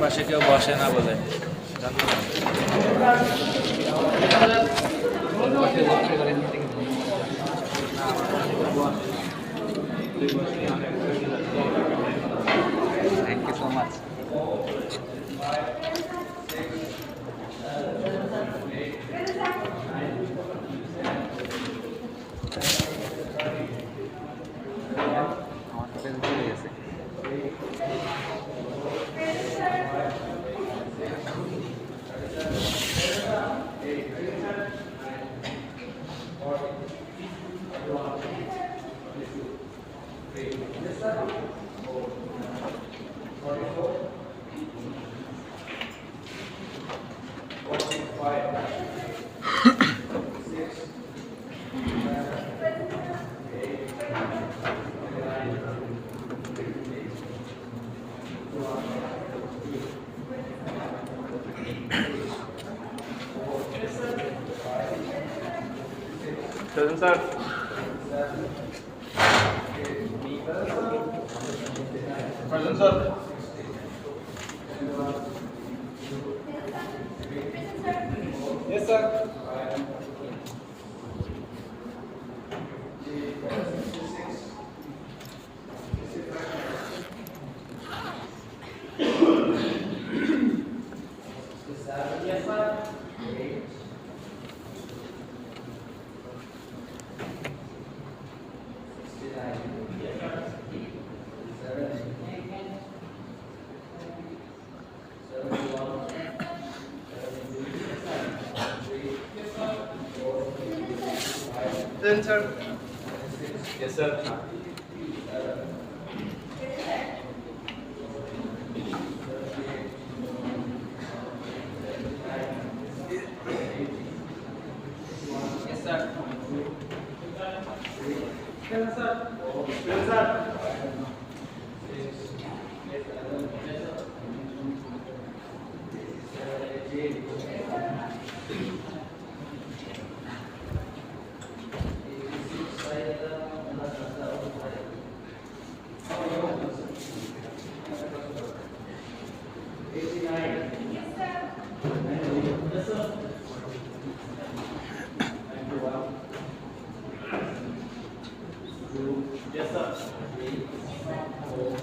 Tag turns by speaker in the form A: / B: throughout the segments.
A: পাশে কেউ বসে না বলে thank you so much.
B: Present, sir. Present, sir. Yes, sir. Yes, sir. Then, sir. Yes, sir. Yes, sir. Yes, sir. Yes, sir. Yes, sir.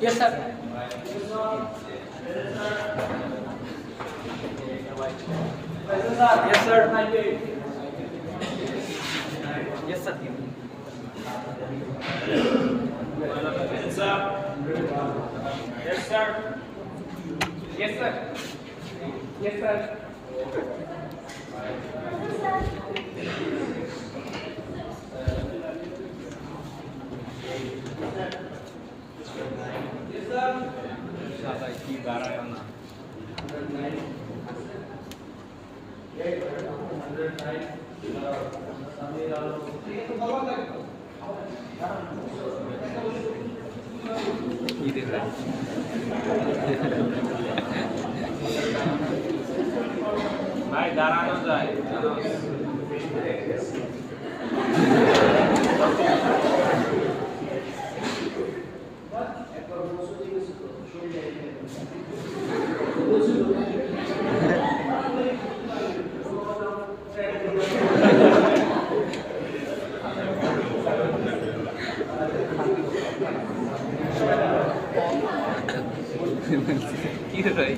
A: Yes, sir.
B: Yes, sir.
A: Yes, sir.
B: Yes, sir. Yes, sir. Yes, sir. Yes, sir. Yes, sir.
A: সবাই কি বাড়ায় না কি দেখে
B: ভাই দাঁড়ানো যায়
A: কি রে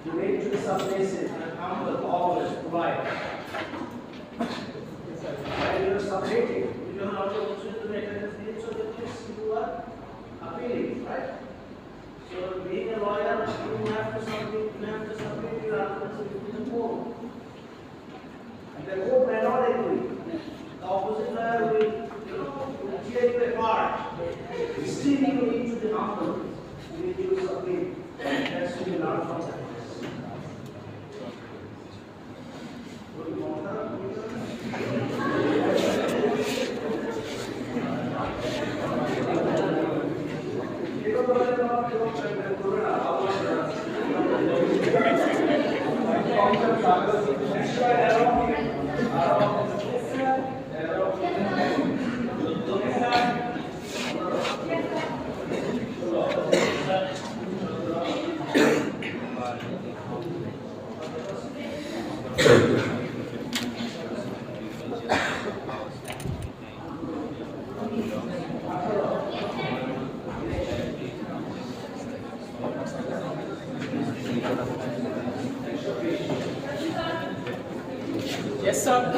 C: You make to the submissive and humble always right. While you are submitting, you don't have to also to make a decision so that yes, you are appealing, right? So So being a lawyer, you have to submit your answers to the court. And the court may not agree. The opposite lawyer will tear you apart. Still you need to be humble. You need to submit. And that's to be learned from that.
B: Yes, sir.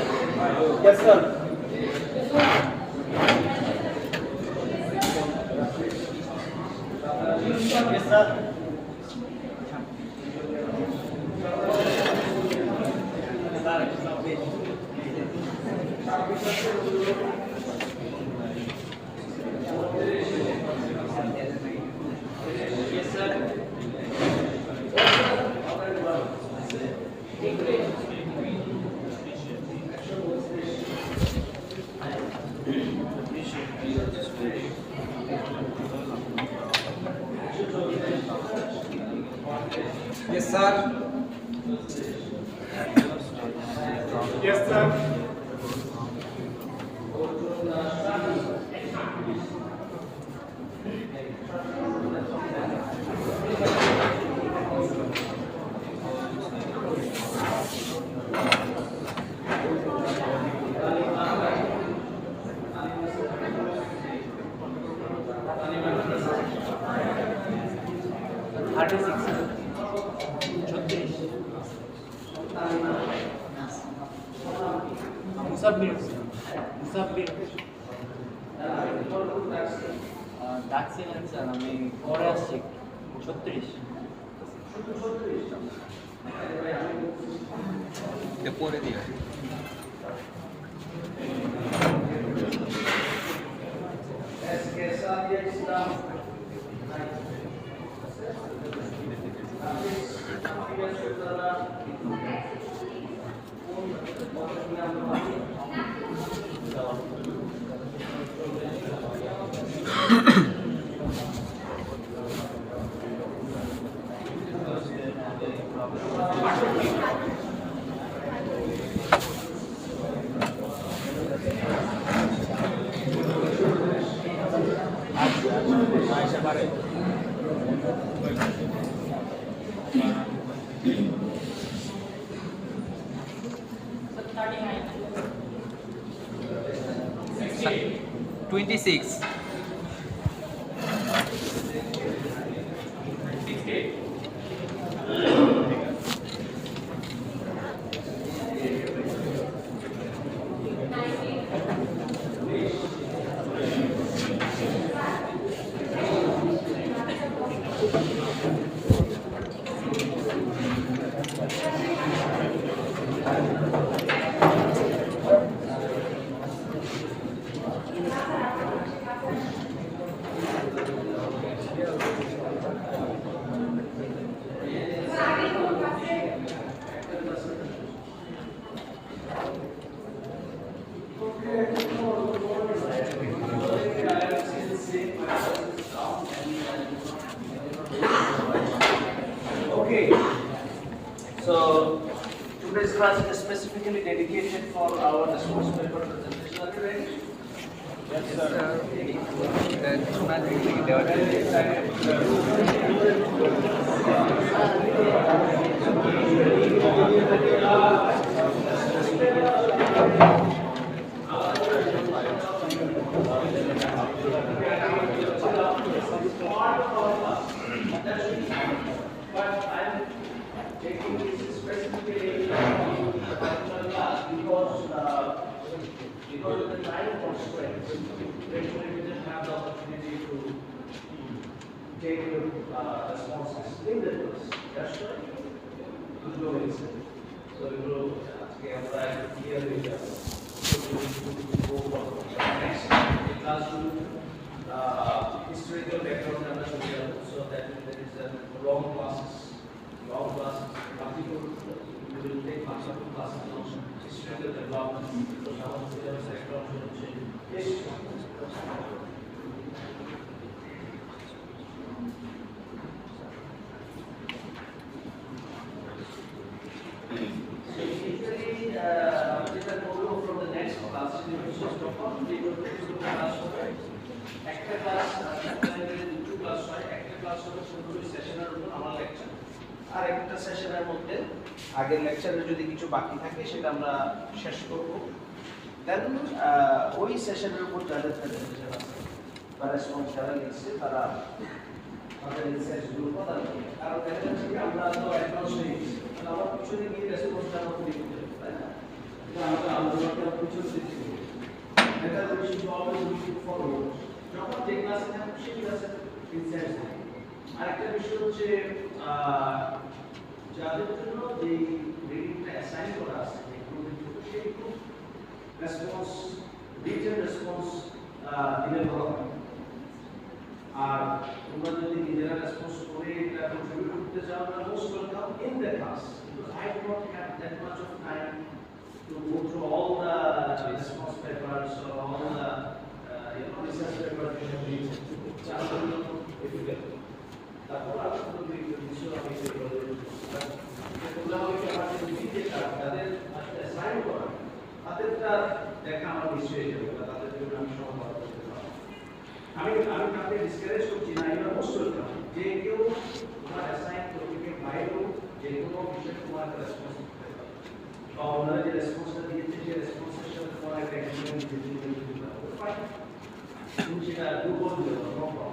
C: Yes, sir. Yes, sir.
B: Yes, sir.
A: Yes, sir.
B: Yes, sir.
A: 닥치는 사람이 코리아식 36 পরে দিয়ে $26
C: Okay, so today's class is specifically dedicated for our resource paper presentation. Are you ready?
A: Yes, sir. দেওয়ার
C: But I'm taking this specifically for the particular class because of the time constraints. We didn't have the opportunity to take responses in the class. That's right. Good job, so we will here we go. So we will go for next classroom. Historical background so that there is a long classes, multiple, we will take multiple classes on historical development, because our syllabus background will change. Yes. So usually, if I go from the next class, we will go to the class. একটা class দুটো class হয়, একটা class হলো শুধু সেশনের উপর আমার lecture, আর একটা সেশনের মধ্যে আগের লেকচারে যদি কিছু বাকি থাকে সেটা আমরা শেষ করব। দেন ওই সেশনের উপর যাদের প্রেজেন্টেশন আছে বা রেসপন্স যারা লিখছে তারা আমাদের রিসার্চগুলো প্রদান করবে। কারণ দেখা যাচ্ছে কি আমরা তো অ্যাডভান্স হয়ে গেছি, আমার পিছনে গিয়ে রেসপন্সটা আমরা লিখতে হবে, তাই না? আমরা আলোচনাটা পিছনে দিচ্ছি, এটা বেশি অলওয়েজ উই শুড ফলো। যখন যে ক্লাসে থাকবে সেই ক্লাসে রিসার্চ থাকে। আরেকটা বিষয় হচ্ছে যাদের জন্য যে রিডিংটা অ্যাসাইন করা আছে সেই গ্রুপ রেসপন্স, রিটেন রেসপন্স দিলে ভালো হয়। আর তোমরা যদি নিজেরা রেসপন্স করে এটা কন্ট্রিবিউট করতে চাও, তাহলে most welcome in the class, because I do not have that much of time to go through all the response papers or all the research papers you have read. তারপর আপনাদের বিষয় আমি তোমরা ওই আমাদের দিকেটা তাদের অ্যাসাইন করা, তাদেরটা দেখা আমার বিষয় যাবে, তাদের জন্য আমি সহযোগিতা করতে পারবো। আমি কাউকে ডিসকারেজ করছি না, এটা মোস্ট ওয়েলকাম। যে কেউ তোমার অ্যাসাইন করবে বাইরেও যে কোনো বিষয়ে তোমার রেসপন্স করতে পারবে, বা ওনারা যে রেসপন্সটা দিয়েছে সেই রেসপন্সের সাথে তোমার একটা এক্সপেরিমেন্ট দিতে পারবে, তুমি সেটা ডু করতে পারো, নো প্রবলেম।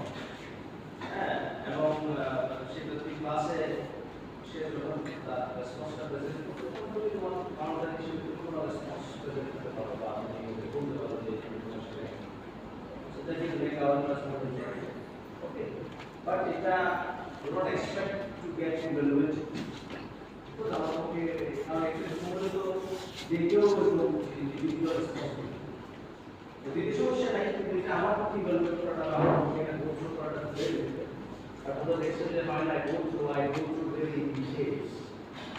C: হ্যাঁ, এবং সেটা তুমি ক্লাসে সে যখন তার রেসপন্সটা প্রেজেন্ট করতে পারবে, তোমার কাউন্টার হিসেবে কোনো রেসপন্স প্রেজেন্ট করতে পারো বা তুমি বলতে পারো যে সেটা কি make our class more interactive. Okay, but এটা do not expect to get evaluated. আমাকে একটা সময় তো দেখেও ইন্ডিভিজুয়াল রেসপন্স যদি সমস্যা নাই, কিন্তু এটা আমার পক্ষে ইভ্যালুয়েট করাটা বা আমার পক্ষে এটা গোল করাটা ভেরি ডিফিকাল্ট। আর তোমরা দেখছো যে I go through very details,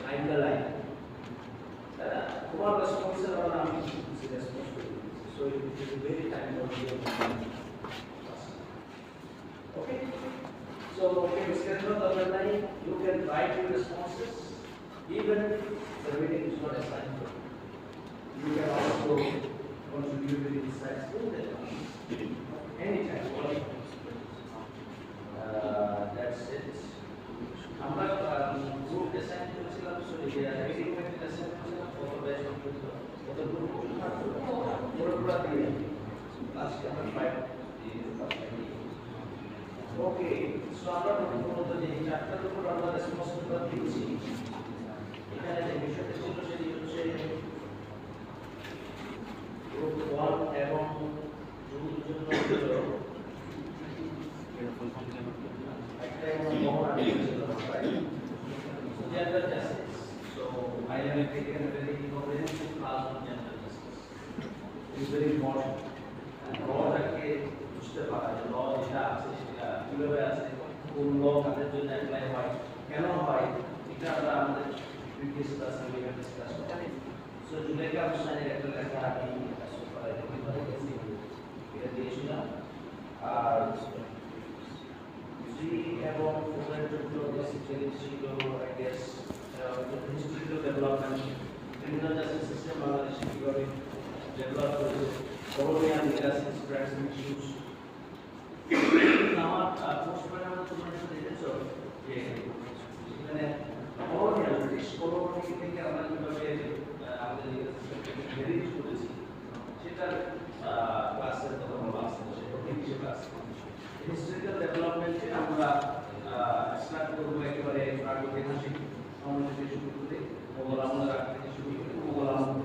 C: line by line. তোমার রেসপন্সের আর আমি রেসপন্স করি, so it is very time consuming. Okay, so okay, schedule the deadline. You can write your responses even if the reading is not assigned to you. You can also contribute with insights in the anytime. That's it. আমরা group assign করেছিলাম, sorry reading material assign করেছিলাম, কত batch করেছিল, কত group পুরোটা দিয়ে আজকে আমরা 5 দিয়ে ওকে। সো আমরা প্রথমত যে চ্যাপ্টারের উপর আমরা রেসপন্সিবিলিটি দিয়েছি, এখানে যে বিষয়টা ছিল সেটি হচ্ছে গ্রুপ 1 এবং গ্রুপ 2 এর জন্য একটা মহড়া ছিল, right? So gender justice. So I have taken a very comprehensive class on gender justice. It is very important. লটাকে বুঝতে পারা যে ল যেটা আছে সেটা কিভাবে আছে, কোন ল কাদের জন্য অ্যাপ্লাই হয়, কেন হয়, এটা আমরা আমাদের প্রিভিয়াস ক্লাসে ডিসকাস করি। সো জুলেখা হোসেনের একটা লেখা আমি এটা দিয়েছিলাম, আর জি এবং ওদের জন্য বেসিক্যালি ছিল I guess historical development, criminal justice system বাংলাদেশে কীভাবে ডেভেলপ করেছে, colonial legacy spreads and issues. আমার পোস্টম্যান আমরা তোমার সাথে দেখেছো যে এখানে colonial ব্রিটিশ কলোনি থেকে আমরা কিভাবে আমাদের লিগাসি মেরিট করেছি সেটার ক্লাসের কথা বলা আছে, সেটা ইংলিশ ক্লাস। হিস্ট্রিক্যাল ডেভেলপমেন্টে আমরা স্টার্ট করবো একেবারে প্রাগৈতিহাসিক সময় থেকে শুরু করে মোগল আমল থেকে শুরু করে মোগল আমল,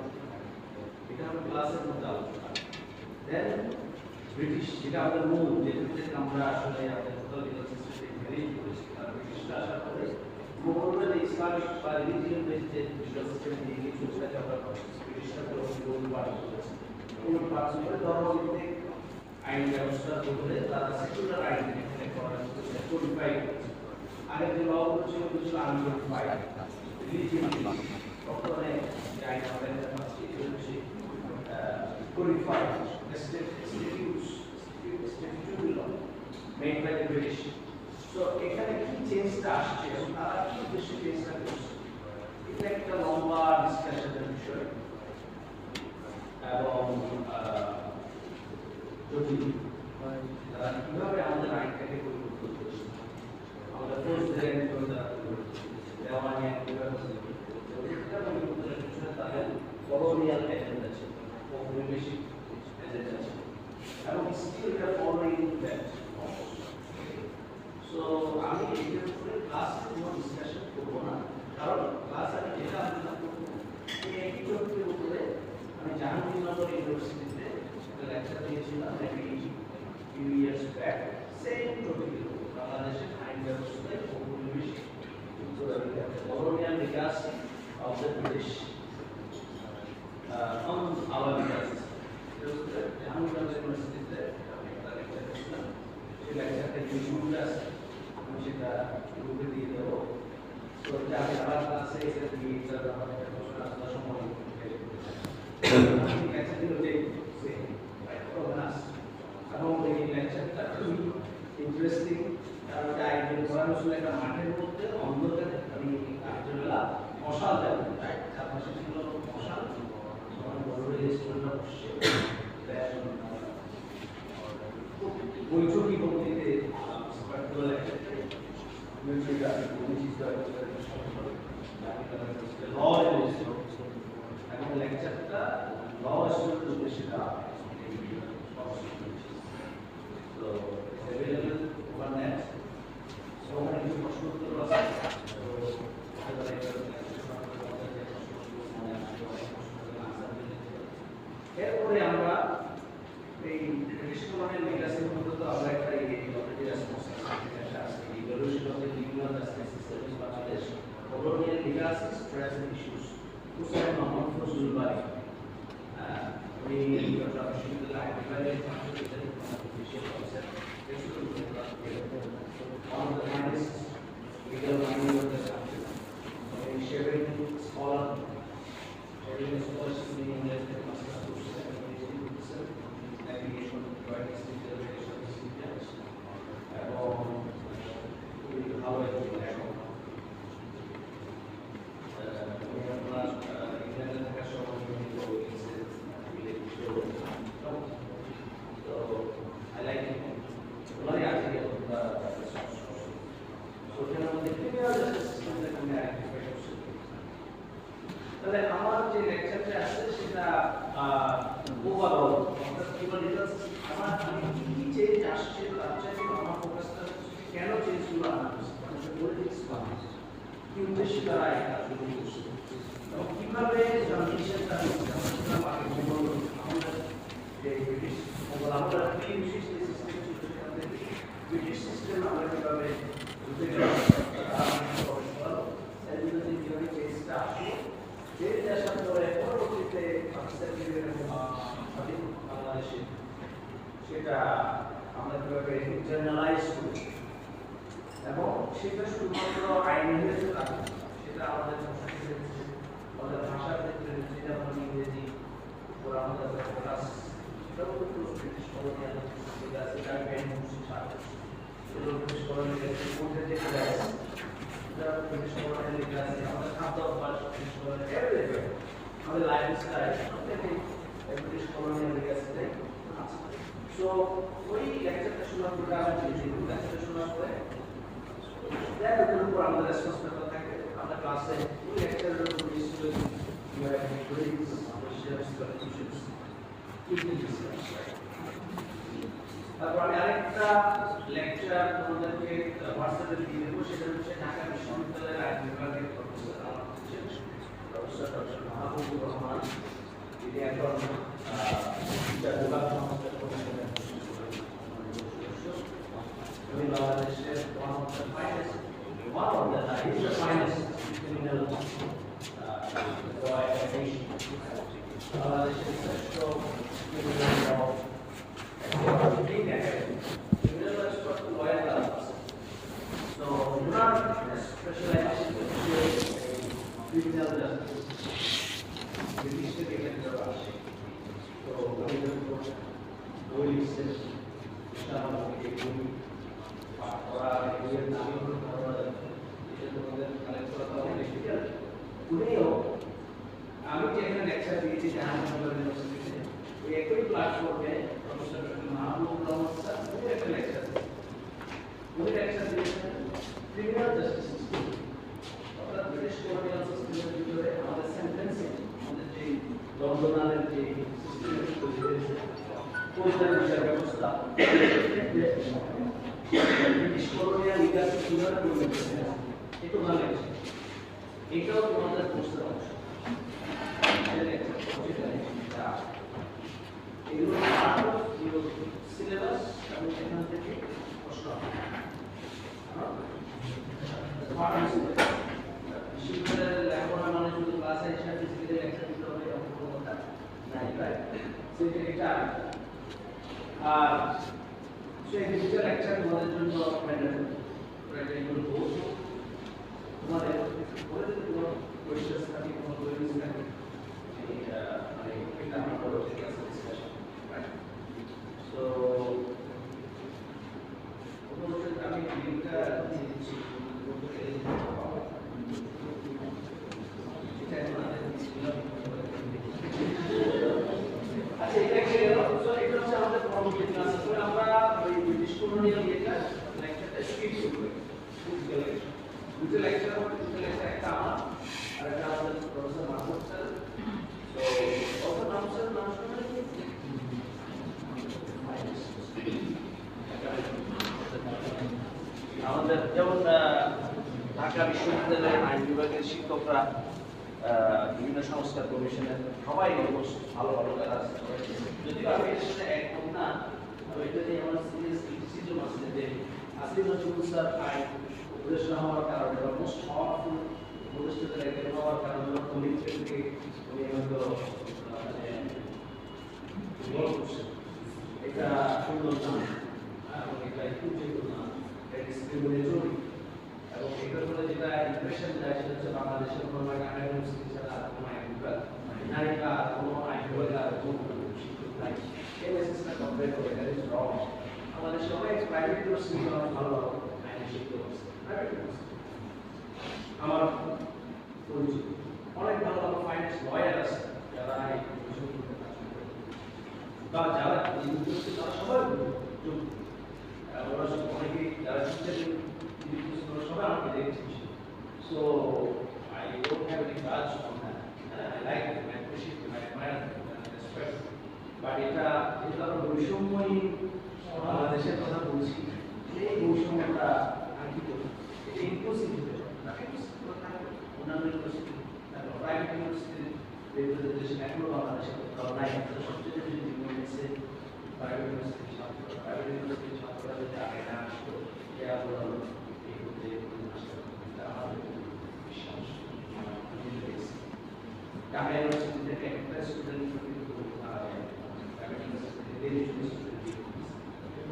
C: এটা আমরা ক্লাসের মধ্যে আলোচনা। দেন ব্রিটিশ, যেটা আমাদের মূল, যেটা থেকে আমরা আসলে আমাদের টোটাল লিগাল সিস্টেম ইসলামিক বা রিলিজিয়ান বেসড যে সিস্টেম দিয়ে কিছু সেটাকে আমরা ব্রিটিশরা বলতে পারি কোন পার্সোনাল ধর্মভিত্তিক আইন ব্যবস্থা বলতে তারা সেকুলার আইন এখানে করার কোডিফাই করেছে আগের যে লগুলো ছিল কিছু আনকোডিফাইড রিলিজিয়ান বর্তমানে যে আইন আমাদের কাছে আছে এগুলো হচ্ছে কোডিফাইড স্ট্যাটিউটগুলো মেড বাই দ্য ব্রিটিশ তো এখানে কি চেঞ্জটা আসছে এবং তারা কি উদ্দেশ্যে চেঞ্জটা করছে এটা একটা লম্বা ডিসকাশনের বিষয় এবং জটিল তারা কিভাবে আমাদের আইনটাকে পরিবর্তন করছে আমাদের প্রেসিডেন্ট দেওয়ানি এটা পরিবর্তনের পিছনে তাদের কলোনিয়াল এজেন্ডা ছিল ঔপনিবেশিক এজেন্ডা ছিল এবং স্টিল এটা ফলোইং দ্যাট সো আমি এর উপরে ক্লাসে কোনো ডিসকাশন করবো না কারণ ক্লাস আমি যেটা আলোচনা করবো এই টপিকের উপরে আমি জাহাঙ্গীরনগর ইউনিভার্সিটিতে একটা লেকচার দিয়েছিলাম few years back same টপিকের উপর বাংলাদেশের আইন ব্যবস্থায় ঔপনিবেশিক colonial legacy of the British on our legacy Jahangirnagar ইউনিভার্সিটিতে একটা লেকচার দিয়েছিলাম সেই লেকচারটা ইউটিউবে আছে আমি সেটা গ্রুপে দিয়ে দেবো তো যাতে আমার ক্লাসে এটা দিয়ে যাতে আমাদের ক্লাসটা সময় আমি লেকচার দিলে যে এবং এই লেকচারটা খুবই ইন্টারেস্টিং কারণ এটা আইডিয়া করানো ছিল একটা মাঠের মধ্যে অন্ধকারে আমি রাত্রিবেলা মশাল দেবো চারপাশে ছিল মশাল তখন বড় রেস্টুরেন্টটা বসছে বৈঠকি ভক্তিতে এবং লেকচারটা ল স্টুডেন্ট উদ্দেশ্যে দেওয়া তো অ্যাভেলেবল ওভার নেট সো ওখানে কিছু প্রশ্ন উত্তর আছে এরপরে আমরা এই ব্রিটিশ কলোনিয়াল লিগাসির মধ্যে তো আমরা একটা অলরেডি রেসপন্সিবিলিটি আছে evolution of the legal justice system in Bangladesh colonial legacies present issues Hussain Muhammad Fazlul Bari we are showing the light very official concept one of the finest legal mind of the country a sharing scholar sharing scholarship in English and master's courses and PhD navigation providing legal relations এবং how I do that আমার যে লেকচারটা আছে সেটা overall অর্থাৎ evolution আমার কি change আসছে তার চাইতে আমার ফোকাসটা কেন চেঞ্জ হলো আমার পলিটিক্স কি উদ্দেশ্যে তারা এটা শুরু করছে এবং কিভাবে ট্রানজিশনটা আমাদের যে ব্রিটিশ আমরা ব্রিটিশ সিস্টেম আমরা কিভাবে ঢুকে গেলাম কিভাবে চেঞ্জটা আসলো যে দেশের পরে পরবর্তীতে বাংলাদেশে সেটা আমরা কিভাবে জেনারেলাইজ করি এবং সেটা শুধুমাত্র আইনের ক্ষেত্রে থাকে সেটা আমাদের সংস্কৃতির ক্ষেত্রে আমাদের ভাষার ক্ষেত্রে যেটা আমরা ইংরেজি ওরা আমাদের ফোকাস সেটাও কিন্তু ব্রিটিশ কলোনিয়াল যেটা সেটা ব্যান্ড মুসি ছাড় সেটা ব্রিটিশ কলোনিয়াল মধ্যে যেটা আছে সেটা ব্রিটিশ কলোনিয়াল আছে আমাদের খাদ্য অভ্যাস ব্রিটিশ কলোনিয়াল এভরিথিং আমাদের লাইফস্টাইল প্রত্যেকটি ব্রিটিশ কলোনিয়াল আছে সো ওই লেকচারটা শোনার পরে আমি লেকচারটা শোনার পরে that is the program that is supposed to on the class we lecture to the students you have grades questions solutions easy discussion তারপর আমি আরেকটা লেকচার তোমাদেরকে হোয়াটসঅ্যাপে দিয়ে দেবো সেটা হচ্ছে ঢাকা বিশ্ববিদ্যালয়ের আইন বিভাগের প্রফেসর ডক্টর মাহবুবুর রহমান যিনি এখন বিভাগ সংস্থার কমিশনের উনি বাংলাদেশের one of the finest criminal বাংলাদেশের শ্রেষ্ঠ criminal criminal expert lawyer class. So you are specialized in criminal justice. So আমি যে এখানে লেকচার দিয়েছি জাহাঙ্গীরনগর ইউনিভার্সিটিতে ওই একই প্ল্যাটফর্মে প্রফেসর মাহবুব রহমান স্যার উনি একটা লেকচার দিয়েছেন ক্রিমিনাল জাস্টিস সিস্টেম অর্থাৎ ব্রিটিশ কলোনিয়াল সিস্টেমের ভিতরে আমাদের সেন্টেন্সিং আমাদের যে দণ্ডনালের যে সিস্টেম তৈরি হয়েছে ফৌজদারি বিচার ব্যবস্থা ব্রিটিশ কলোনিয়াল লিগাসি কিভাবে পরিণত হয়েছে এটা ভালো লেগেছে এটাও তোমাদের প্রশ্নের অংশ এগুলো পার্ট অফ ইউর সিলেবাস এবং এখান থেকে প্রশ্ন বিশ্ববিদ্যালয়ের লেখাপড়া মানে শুধু ক্লাসে এসে ফিজিক্যালি লেকচার দিতে হবে এরকম কোনো কথা নাই রাইট সেটা এটা আর সেই ডিজিটাল লেকচার তোমাদের জন্য ম্যান্ডেটরি এগুলো বলবো তোমাদের বলে দিতে কোনো কোয়েশ্চেন থাকে কোনো কোয়েরিজ থাকে মানে এটা আমরা পরবর্তী ক্লাসে ডিসকাশন রাইট সো আমি লিঙ্কটা দিয়ে দিচ্ছি আচ্ছা এটা কি গেল সো এটা হচ্ছে আমাদের পরবর্তী ক্লাস আসলে আমরা ওই ব্রিটিশ কলোনিয়াল এটা লেকচারটা স্কিপ করব দুটো লেকচার একটা আমার আর একটা আমাদের প্রফেসর মাহমুদ স্যার তো প্রফেসর মাহমুদ স্যার নাম শুনে আমাদের যেমন ঢাকা বিশ্ববিদ্যালয়ের আইন বিভাগের শিক্ষকরা বিভিন্ন সংস্কার কমিশনের সবাই ভালো ভালো কাজ আছে যদিও আমি এর সাথে একদম না তো এটা নিয়ে আমার সিরিয়াস ক্রিটিসিজম আছে যে আসিফ নজরুল স্যার আইন উপদেষ্টা হওয়ার কারণে বা মোস্ট পাওয়ারফুল উপদেষ্টাদের একজন হওয়ার কারণে কমিটমেন্টকে উনি হয়তো এটা সুন্দর না এবং এটা খুব যেগুলো না ডিসক্রিমিনেটরি এবং এটার ফলে যেটা ইমপ্রেশন যায় সেটা হচ্ছে বাংলাদেশের কোনো আইন মুসলিম ছাড়া কোনো আইন বিভাগ নাই বা কোনো আইন বিভাগ কোনো শিক্ষক নাই এই মেসেজটা কমপ্লেন করে দ্যাট ইজ রং আমাদের সবাই প্রাইভেট ইউনিভার্সিটি ভালো ভালো আইন শিক্ষক আছে প্রাইভেট ইউনিভার্সিটি আমার পরিচিত অনেক ভালো ভালো ফাইন্যান্স লয়ার আছে যারা এই বিষয়গুলো কাজ করে বা যারা ইউনিভার্সিটি তারা সবাই যোগ্য ওরা অনেকেই যারা শিক্ষার্থী সবাই আমাকে দেখছি so I don't have any জাজ on that I like them I appreciate them I admire them respect but এটা যেটা আমরা বৈষম্যই বাংলাদেশের কথা বলছি এই বৈষম্যটা আঙ্কিত এটা ইনক্লুসিভ অন্যান্য ইউনিভার্সিটি প্রাইভেট ইউনিভার্সিটির রিপ্রেজেন্টেশন এখনো বাংলাদেশে কোথাও নাই সবচেয়ে যদি university private university private university ছাত্ররা যদি আগে না আসতো এরা বলল এই করতে আমাদের বিশ্বাস ঢাকা ইউনিভার্সিটি থেকে একটা স্টুডেন্ট প্রাইভেট ইউনিভার্সিটি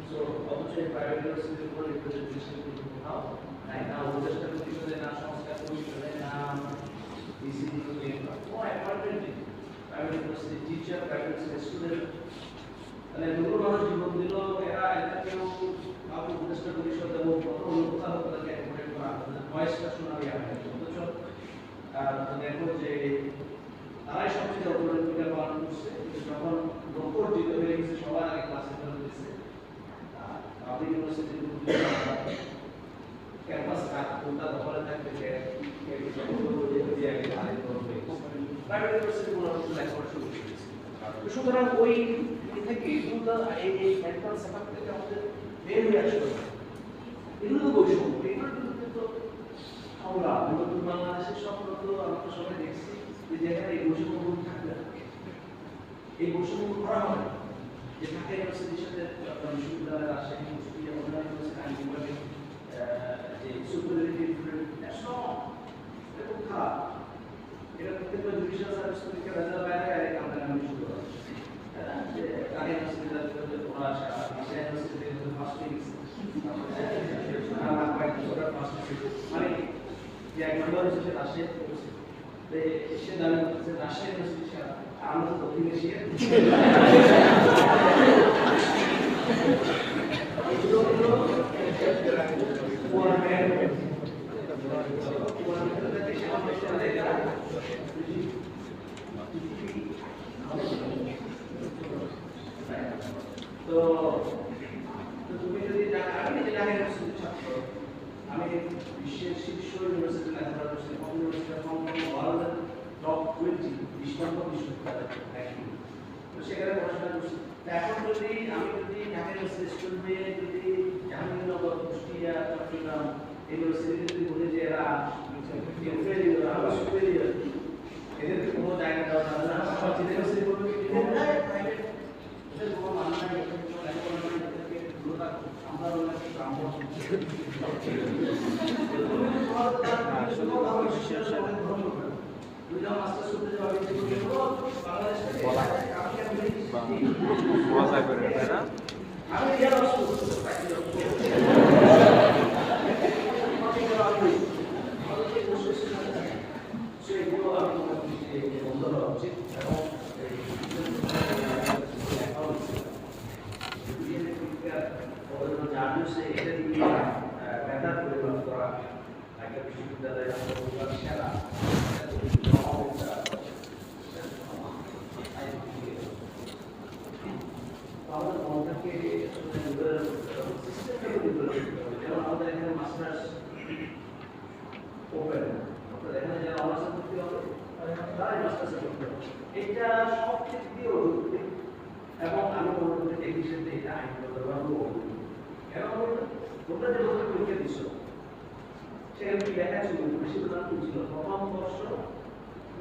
C: সো অবশ্যই প্রাইভেট ইউনিভার্সিটির উপর রিপ্রেজেন্টেশন কিন্তু কোথাও নাই না উপদেষ্টা কমিশনে না সংস্কার কমিশনে না ডিসিডি তে কোনো অ্যাপয়েন্টমেন্ট নেই private university teacher private university student তাহলে নতুন মানুষ জীবন দিল এরা এটাকেও কাউকে উপদেষ্টা পরিষদ এবং প্রথম কোথাও তাদেরকে অ্যাকোমোডেট করা ভয়েসটা শোনাবে অথচ দেখো যে তারাই সবচেয়ে অগ্রণী ভূমিকা পালন করছে যখন লক্ষ্য অর্জিত হয়ে গেছে সবার আগে ক্লাসে ফেলে দিচ্ছে পাবলিক ইউনিভার্সিটির ক্যাম্পাস কাজ কোনটা দখলে থাকবে প্রাইভেট ইউনিভার্সিটি মূলত লেখাপড়া শুরু করেছে সুতরাং ওই থেকে এই ক্যাম্পাস সেটআপ থেকে আমাদের বের হয়ে আসতে হবে এগুলো তো বৈষম্য এগুলোর বিরুদ্ধে তো আমরা নতুন বাংলাদেশের স্বপ্ন তো আমরা তো সবাই দেখছি যে যেখানে এই বৈষম্যগুলো থাকবে এই বৈষম্যগুলো করা হবে যে ঢাকা ইউনিভার্সিটির সাথে বিশ্ববিদ্যালয়ের রাজশাহী ইউনিভার্সিটি অন্যান্য ইউনিভার্সিটি আইন বিভাগে যে সুপারিটি ডিফারেন্ট দ্যাটস নট এবং মানে যে এক নম্বর হচ্ছে রাশিয়া সে দাবি করছে রাশিয়া ইউনিভার্সিটি আমরা তো দক্ষিণ এশিয়া তো তুমি যদি আমি যে জানি ছাত্র আমি বিশ্বের শীর্ষ ইউনিভার্সিটি লেখাপড়া করছি ওয়ার্ল্ডের টপ 20 বিশ্বব্যাপী বিশ্ববিদ্যালয় তো সেখানে পড়াশোনা করছি এখন যদি আমি যদি ঢাকা ইউনিভার্সিটি স্টুডেন্ট হয়ে যদি জাহাঙ্গীরনগর কুষ্টিয়া চট্টগ্রাম ইউনিভার্সিটি যদি বলি যে এরা এদের কোনো জায়গা দেওয়া যাবে না ইউনিভার্সিটি বলবে এটা সব দিক দিয়ে অভিজ্ঞ এবং আমি মনে করি টেকনিশিয়ান এটা আইনগত এবং তোমরা যে বছর পরীক্ষা দিচ্ছ সেখানে কি লেখা ছিল বেশিরভাগ ছিল প্রথম বর্ষ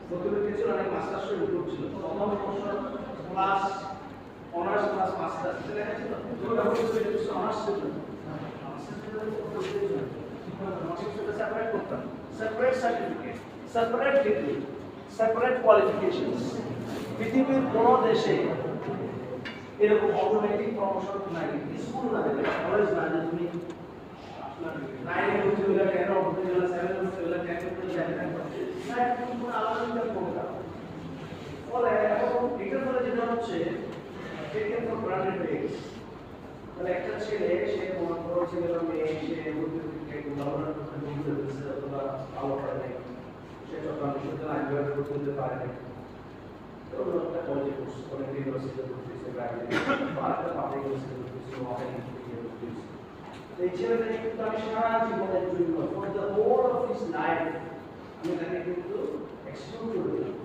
C: প্রতিপক্ষে ছিল অনেক মাস্টার্সের উপর ছিল প্রথম বর্ষ ক্লাস অনার্স ক্লাস মাস্টার্স লেখা ছিল তোমরা বলছো অনার্স ছিল সেপারেট করতাম separate certificate separate degree separate qualifications পৃথিবীর কোন দেশে এরকম অটোমেটিক প্রমোশন নাই স্কুল না দেবে কলেজ না যে তুমি 9 ভর্তি হলে 10 ভর্তি হলে 7 ভর্তি হলে 10 ভর্তি হলে না তুমি কোনো আলাদা করবে ফলে এখন এটার ফলে যেটা হচ্ছে টেকেন ফর গ্রান্টেড হয়ে গেছে তাহলে একটা ছেলে সে মনে করো ছেলে বা মেয়ে সে গভর্নর করতে দিচ্ছে অথবা ভালো করে নাই সে চট্টগ্রাম বিশ্ববিদ্যালয় আইনবিভাগে ভর্তি হতে পারে না তো একটা কলেজে পড়ছে অনেক ইউনিভার্সিটিতে ভর্তি হয়েছে প্রাইভেট বা একটা পাবলিক ইউনিভার্সিটিতে ভর্তি হয়েছে মডেল ইউনিভার্সিটিতে ভর্তি হয়েছে এই ছেলেটাকে কিন্তু আমি সারা জীবনের জন্য for the whole of his life আমি তাকে কিন্তু এক্সপ্লোর করে দিলাম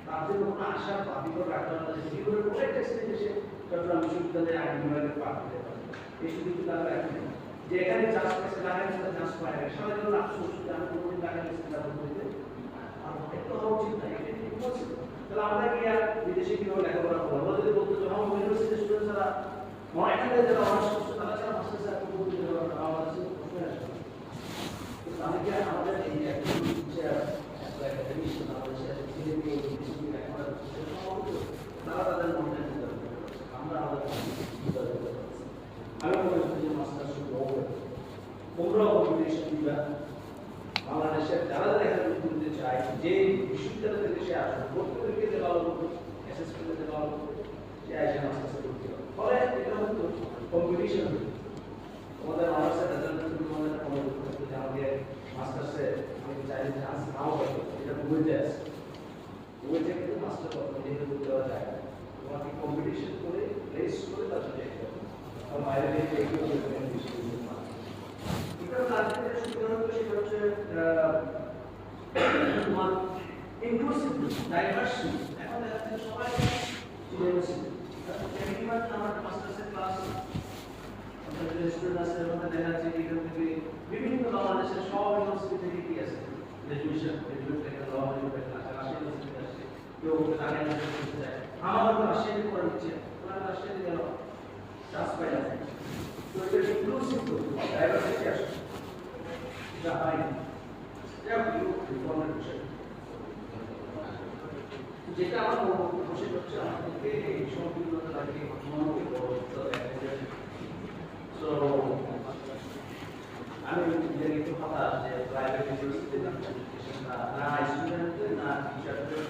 C: তার জন্য কোনো আশা বাতিকর রাখলাম না যে জীবনের কোনো একটা স্টেজে সে চট্টগ্রাম বিশ্ববিদ্যালয়ে আইন বিভাগে পাঠ করতে পারে এই সুযোগ তারা রাখেন যে এখানে চাষ করছে লাগাই চাষ পায় না সবাই জন্য আফসোস যে আমি কোনোদিন লাগাই চিন্তা করতে একটা হওয়া উচিত না এটা ইম্পসিবল তাহলে আমরা কি আর বিদেশে কিভাবে লেখাপড়া করবো আমরা যদি বলতে যে আমার ইউনিভার্সিটির স্টুডেন্ট যারা এখানে যারা অনার্স করছে তারা যারা মাস্টার্স করতে বলতে আমার কাছে প্রশ্ন আসবে কিন্তু আমি কি আমাদের এই যে একাডেমিশন আমাদের সাথে তারা তাদের মনে আমরা আমাদের আমি মনে করি যে মাস্টার্স তোমরা কম্পিটিশন দিবা বাংলাদেশের যারা যারা এখানে ভর্তি হতে চায় যে বিশ্ববিদ্যালয় থেকে সে আসবে ভর্তি পরীক্ষা যে ভালো করবে এসএসপি যে ভালো করবে সে আইসে মাস্টার্সে ভর্তি হবে ফলে এটা হতো কম্পিটিশন আমাদের অনার্সের রেজাল্ট তোমাদের খবর করতে যে আমাদের মাস্টার্সে আমি চাইলে চান্স নাও পাবো এটা বুঝতে আসে বুঝতে কিন্তু মাস্টার করতে যেহেতু বুঝতে দেওয়া যায় তোমাকে কম্পিটিশন করে রেস করে তারপরে যেতে হবে আর বাইরে থেকে এগুলো inclusive, diversity. এখন দেখা যাচ্ছে সবাই ইউনিভার্সিটি একবার আমার মাস্টার্সের ক্লাস আমাদের স্টুডেন্ট আছে আমাদের দেখা যাচ্ছে এখান থেকে বিভিন্ন বাংলাদেশের সব ইউনিভার্সিটি থেকে কি আছে গ্রাজুয়েশন থেকে লওয়া হয়ে গেছে রাশিয়া ইউনিভার্সিটি আছে কেউ ঢাকা ইউনিভার্সিটি যায় আমার তো রাশিয়াতে পড়া হচ্ছে ওরা রাশিয়াতে গেল চান্স পাই না তো এটা ইনক্লুসিভ ডাইভার্সিটি আসে এটা হয় না রিফর্মের বিষয় যেটা আমার বসে হচ্ছে আমাদেরকে এই সম্পূর্ণতা লাগে মনোকে বড় সো আমি নিজের একটু হতাশ যে প্রাইভেট ইউনিভার্সিটি না স্টুডেন্টদের না টিচারদের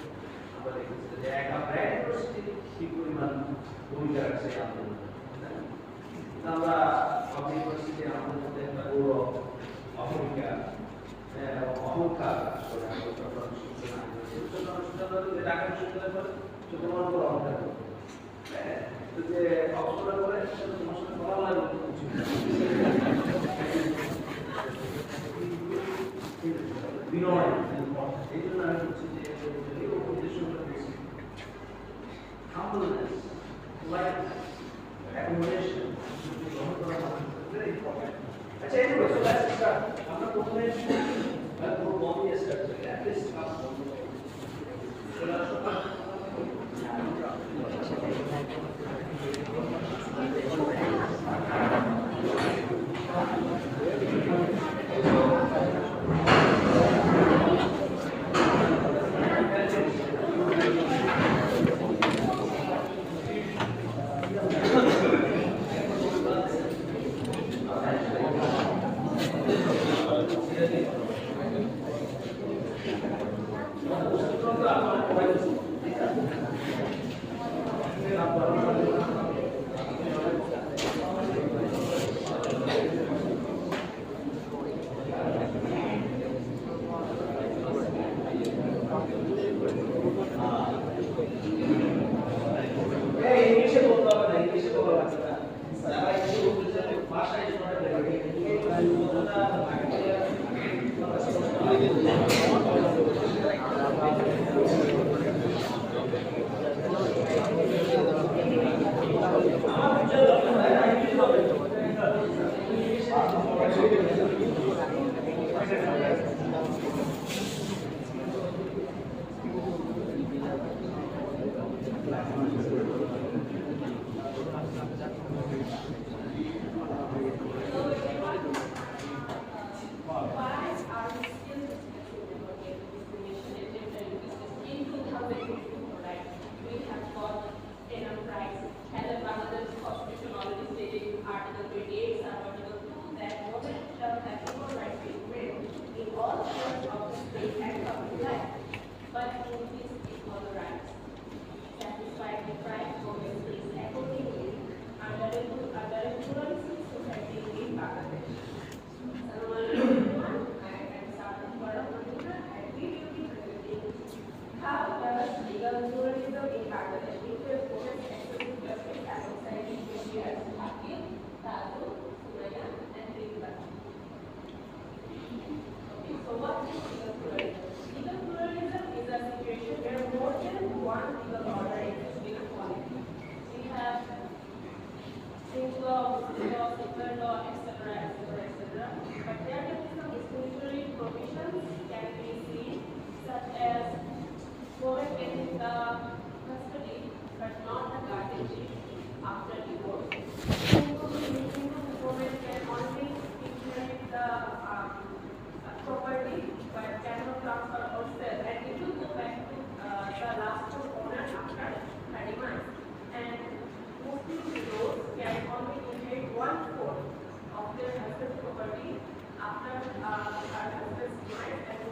C: আমরা দেখেছি যে একটা প্রাইভেট ইউনিভার্সিটি কি পরিমাণ ভূমিকা রাখছে আন্দোলনে। আমরা পাবলিক ইউনিভার্সিটি আমাদের মধ্যে একটা গৌরব অহমিকা অহংকার আসলে আমরা চট্টগ্রাম বিশ্ববিদ্যালয় ঢাকা বিশ্ববিদ্যালয় চট্টগ্রাম করে অহংকার যে অক্সফোর্ডে করে তোমার সাথে কথা বলার উচিত বিনয় এই জন্য আমি বলছি যে এই উদ্দেশ্যটা বেশি humbleness, politeness, accommodation গ্রহণ করা very important. আচ্ছা anyway, so let's start. আমরা প্রথমে পুরো বন্ধ দিয়ে স্টার্ট করি at least ক্লাস বন্ধ করি চলে আসো
D: and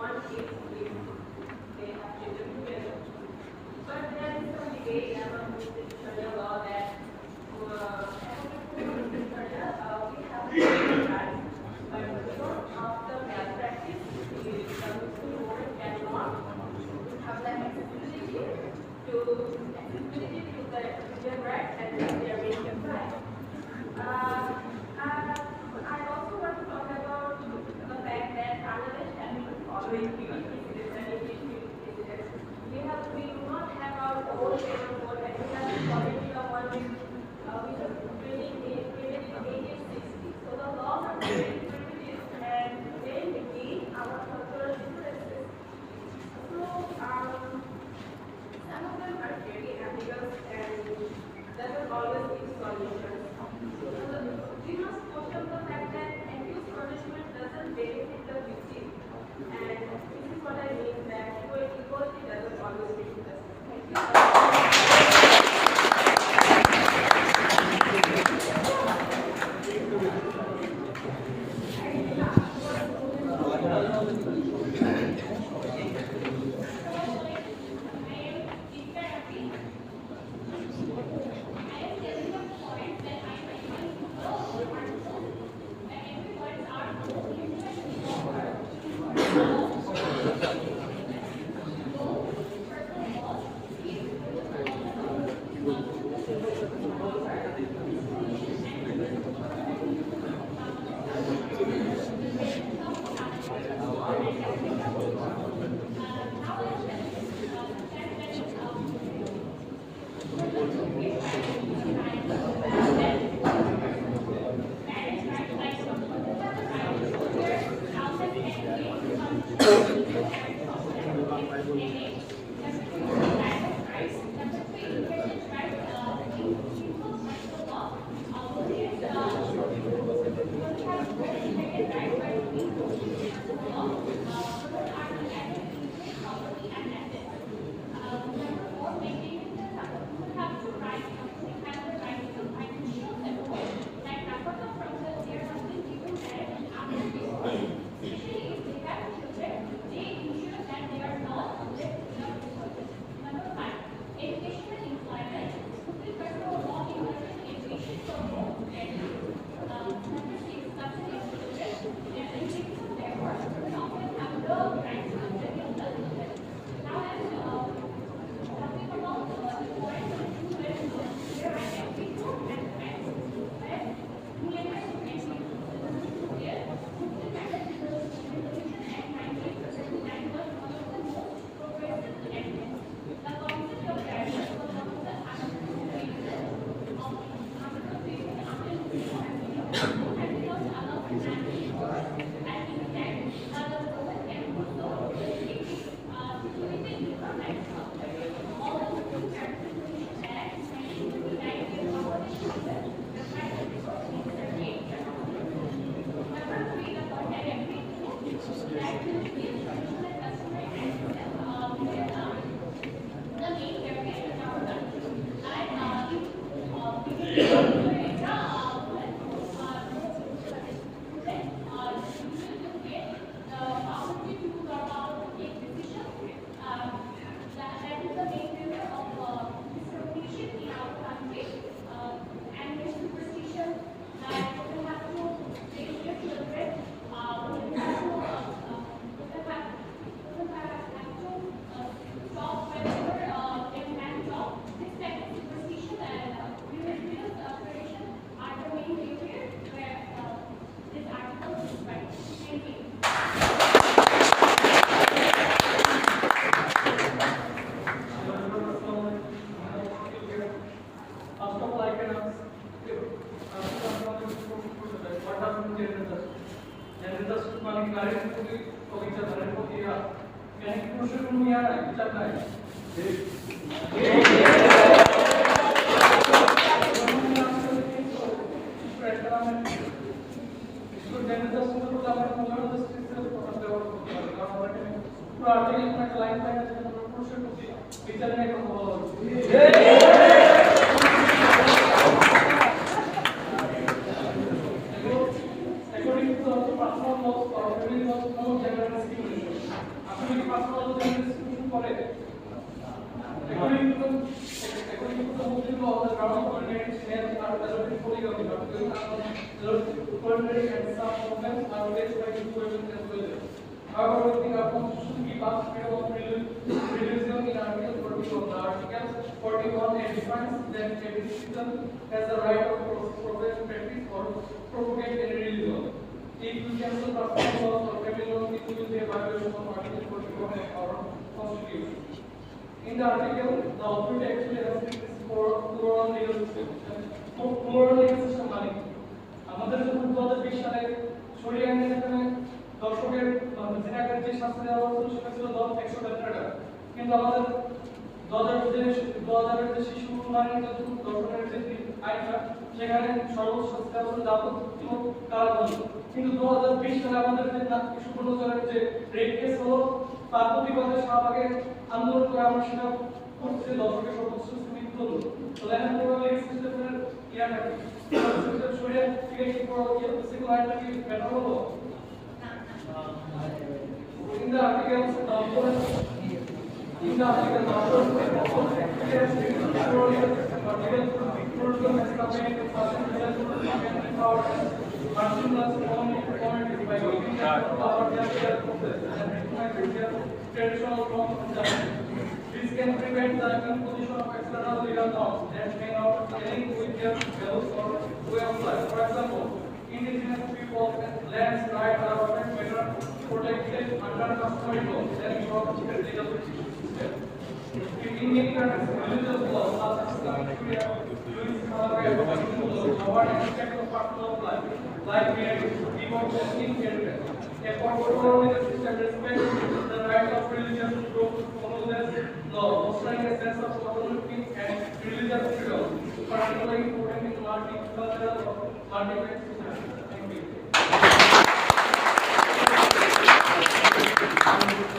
D: However, we think our constitution gives us freedom of religion in Article 41. The Article 41 defines that every citizen has the right of profess, practice, or propagate any religion. If you cancel personal laws or family laws, it will be a violation of Article 41 of our Constitution. In the article, the authority actually has for plural legal system. Plural legal system মানে আমাদের যখন 2020 সালে শরিয়া আইনে যেখানে দর্শকের জিনাকের যে শাস্তি দেওয়া হতো সেটা ছিল 100 টাকা, কিন্তু আমাদের 2000 যে শিশু মানিত দর্শকের যে আইনটা সেখানে সর্বোচ্চ শাস্তি দেওয়া হতো যাবজ্জীবন কারাদণ্ড। কিন্তু 2020 সালে আমাদের যে সুবর্ণচরের যে রেপ কেস হলো তার প্রতিবাদে শাহবাগে আন্দোলন করে আমরা সেটা করছি দর্শকের সর্বোচ্চ মৃত্যু হলো। তো দেখেন পুরো লিগ সিস্টেমের ইয়াটা কি শরিয়া থেকে কি পুরো সেকুলার আইনটা কি বেটার হলো? In the article, this can prevent the imposition of external legal norms that may not align with their values or way of life. For example, indigenous people and lands rights are often better protected under customary laws than from the legal system. In Indian countries, religious laws such as Islamic Sharia, Jewish law, govern aspects of personal life, like marriage, divorce, and inheritance. A particular legal system respects the right of religion to follow this law, fostering a sense of autonomy and religious freedom, particularly important in multicultural or multi-faith society. Thank you.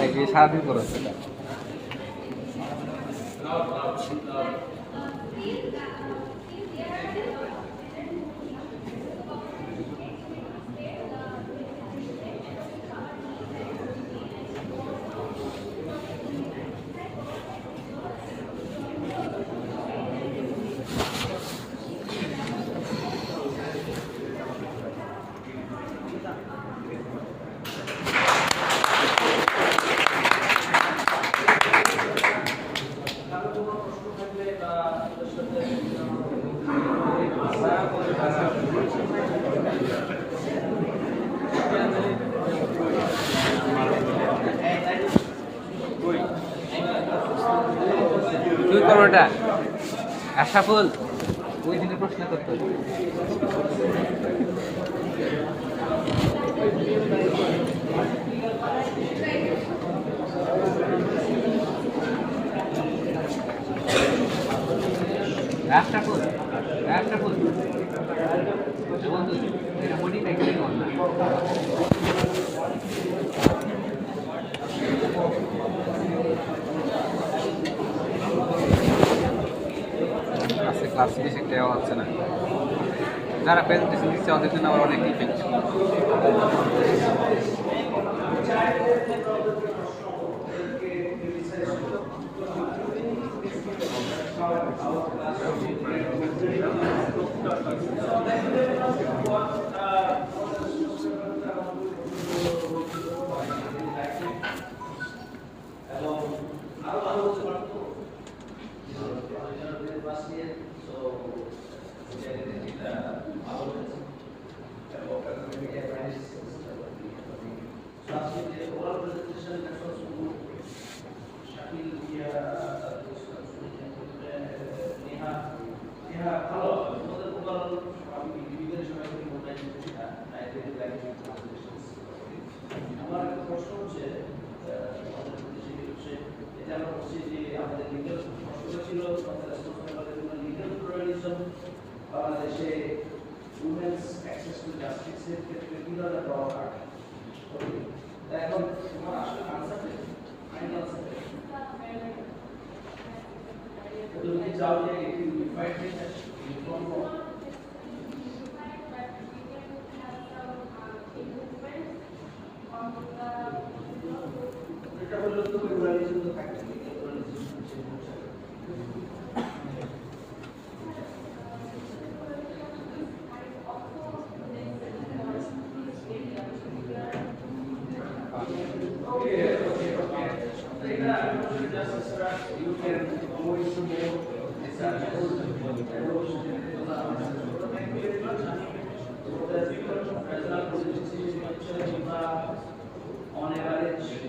A: নাকি সারাদিন করেছে তুই করোটা আশাফুল ওই দিনে প্রশ্ন করতে আশাফুল আশাফুল বন্ধু এটা বডি প্যাকেট কর না ক্লাস বেশি দেওয়া হচ্ছে না যারা প্রেজেন্টেশন দিচ্ছে ওদের জন্য আমার অনেক ইফেক্ট
C: আমার একটা প্রশ্ন হচ্ছে এটা আমরা বলছি যে আমাদের লিগাল প্রশ্নটা ছিল লিগাল প্লুরালিজম বাংলাদেশে উমেন্স অ্যাক্সেস টু জাস্টিসের ক্ষেত্রে কিভাবে পাওয়া হয় এখন তোমার আসলে আনসার ফাইনাল আনসার তুমি চাও যে ইউনিফাইড ইনফর্ম এটা হলো তো প্লুরালিজম তো থাকে you can go into more on average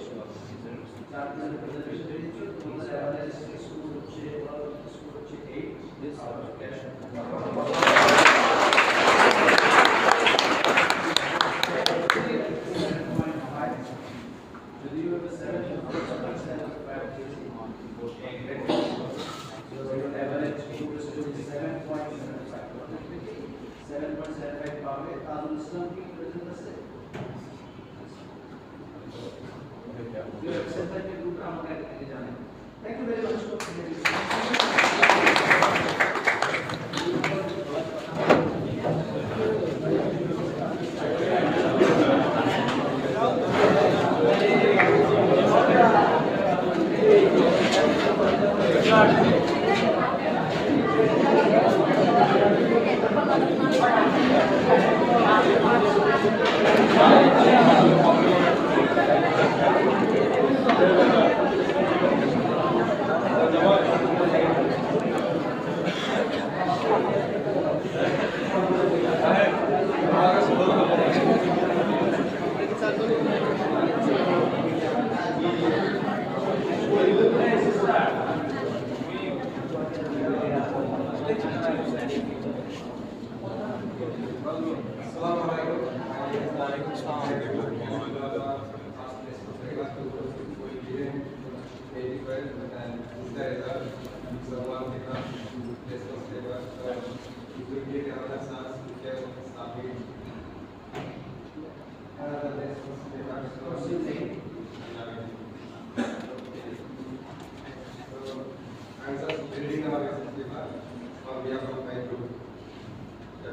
C: Thank you very much.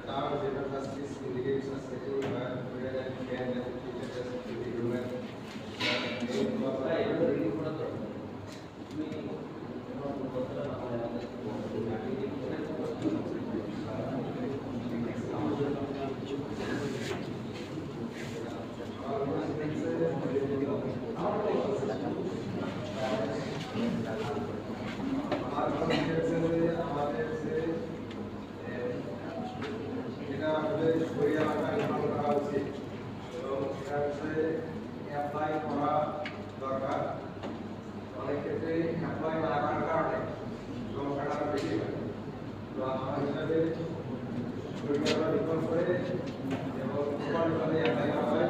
E: Now, the justice indicates a setting where and can and teachers to be human. Apply করা দরকার অনেক ক্ষেত্রে অ্যাপ্লাই না করার কারণে সমস্যাটা বেশি হয় তো আমার হিসাবে পরিকল্পনা নির্ভর করে এবং পরিকল্পনায় অ্যাপ্লাই করা হয়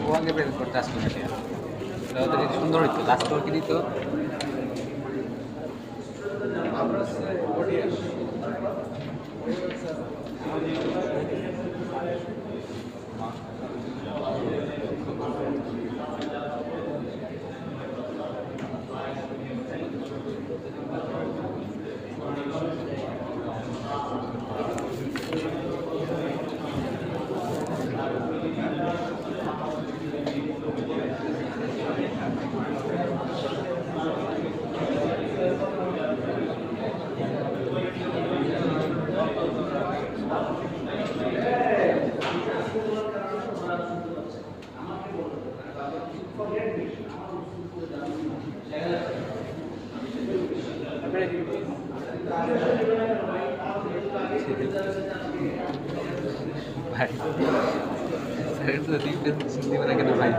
A: ও আগে বের করতে আসলো না এটা ওদের সুন্দর হইতো লাস্ট ওর কি দিত ভাই স্যার তো ডিফেন্স দিবে না কেন ভাই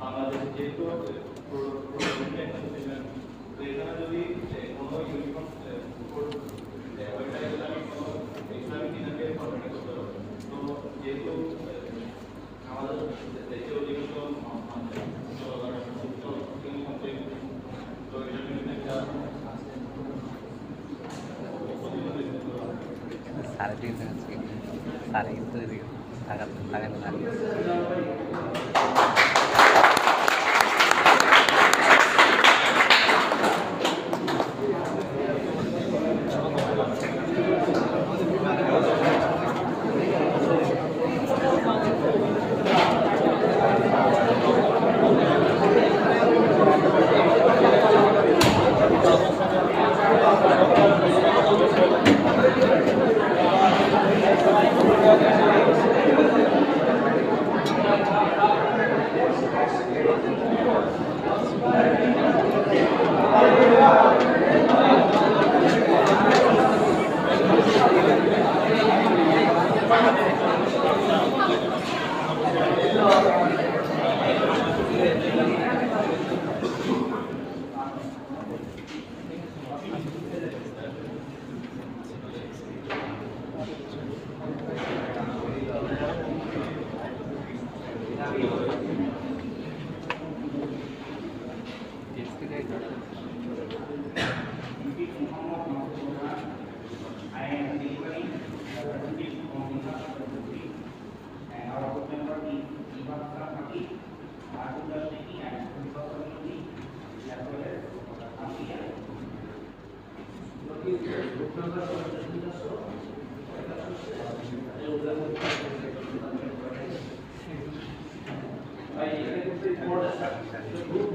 F: বাংলাদেশ যেহেতু এখানে যদি কোনো ইউনিফর্ম ইসলামিক দিনাকে ফরমেট করতে হবে তো যেহেতু আমাদের দেশে অধিকাংশ
A: সাড়ে তিন সাড়ে কিন্তু টাকা না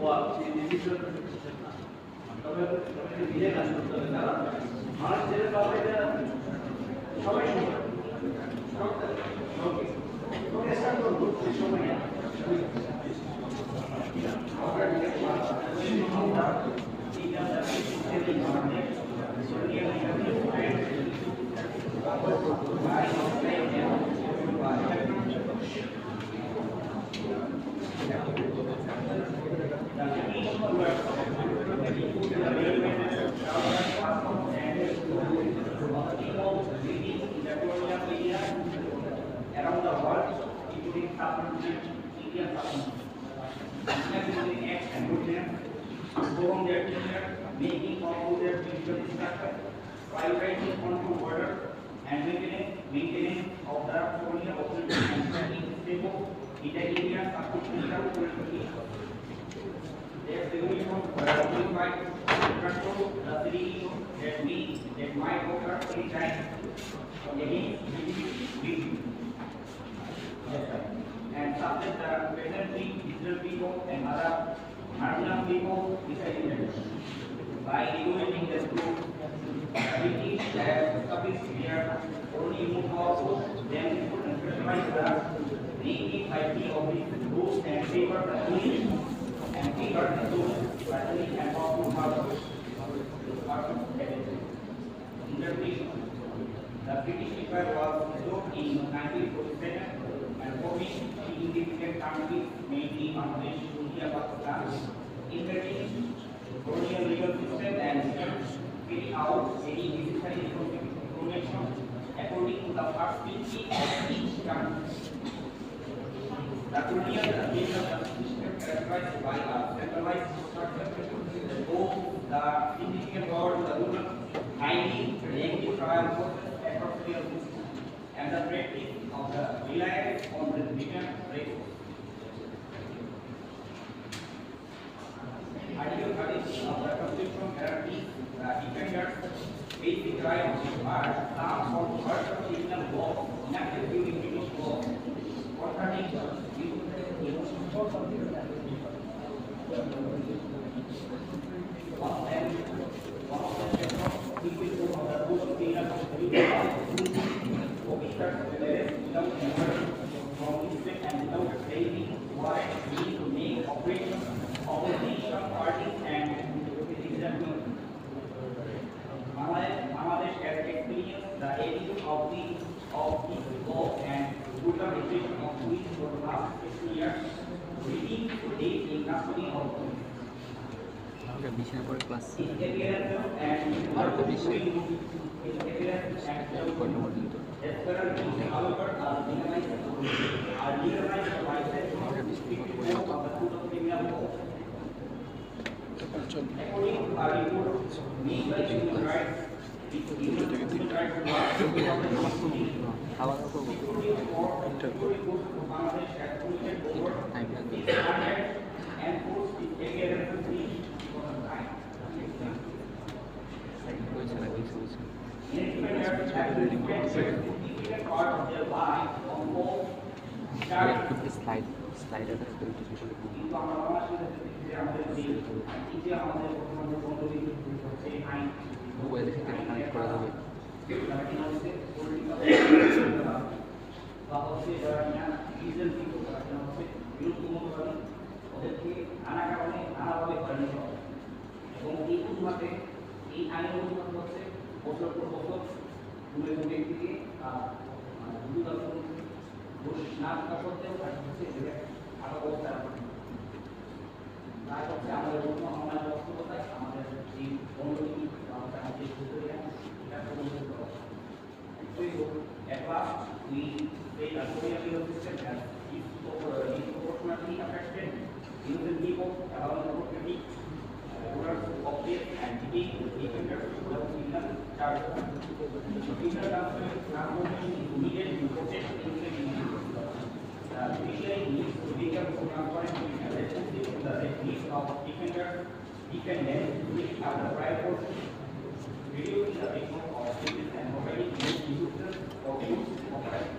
C: বল সেই নির্দিষ্ট তবে নিজে কাজ করতে হবে কারণ মানুষ যেটা পাবে এটা সবাই সময় ওকে স্টার্ট করবো সময় around the world, including subcontinent, India subcontinent, acts and movement, perform their tenure, making of their physical structure, prioritizing control border, and maintaining of the colonial authority and setting stable in the India subcontinental territory. Their significant right control the city that might occur anytime against and subject the presently Israel people and other marginal people disagreement by regulating the group. British have established their only move also then put and specialize the native IP of these rules and favor the English and favor the rules certainly and powerful powers. Interpretation. The British Empire was dissolved in 1947 and forming significant countries, mainly Bangladesh, India, Pakistan, inventing colonial legal system and carrying out any necessary information according to the first treaty of each country. The colonial legal system characterized by a centralized structure, both the significant power to the ruler, highly reactive trial process across the and the practice of the reliance on the return rate. Article 13 of the Constitution guarantees the defenders basic rights are some from first criminal law enacted during British law. Bangladesh has experienced the abuse of this law and brutal repression of which for the last 60 years, leading to date in custody of
A: বিশের পরে class
C: his appearance and
A: বারোটা বিশে
C: his appearance and
A: কয়টা পর্যন্ত
C: Escarabini, however, are legalized by the of the Code of Criminal Law. According to a report made by Human Rights, Human Rights Watch,
A: খাওয়া দাওয়া করবো
C: Bangladesh has committed over 600 and forced his appearance for the time.
A: হয়েছে না কিছু হয়েছে
C: Independent have spent a significant part of their life on both starting
A: slider
C: কিন্তু আমরা বাংলাদেশে যে আমাদের এই যে আমাদের বর্তমান যে বন্ধুরি সেই আইন
A: মোবাইলের সাথে কানেক্ট করা যাবে
C: বা হচ্ছে যারা কিনা ডিজিটাল পিপল তারা কিনা হচ্ছে বিরুদ্ধ মতবাদী ওদেরকে নানা কারণে নানাভাবে হয়রানি করা হয়। এবং এই অজুহাতে এই আইনের অজুহাত হচ্ছে বছর পর বছর কোনো কোনো ব্যক্তিকে দোষ না থাকা সত্ত্বেও তাকে হচ্ছে আটক অবস্থায় রাখা হয়। তাই হচ্ছে আমাদের বর্তমান সমাজ বাস্তবতায় আমাদের এই বন্ধনীতি বা আমাদের যে প্রক্রিয়া এটা প্রবর্তিত করা হয়। At last, we say that colonial legal system has disproportionately affected innocent people, allowing the opportunity owners of faith and defeat defenders of criminal charges. Criminal transformation is needed to protect innocent individuals. The judiciary needs to become more transparent and responsive to the needs of defendants which are the prior process, reducing the risk of cases and providing more resources for use of rights.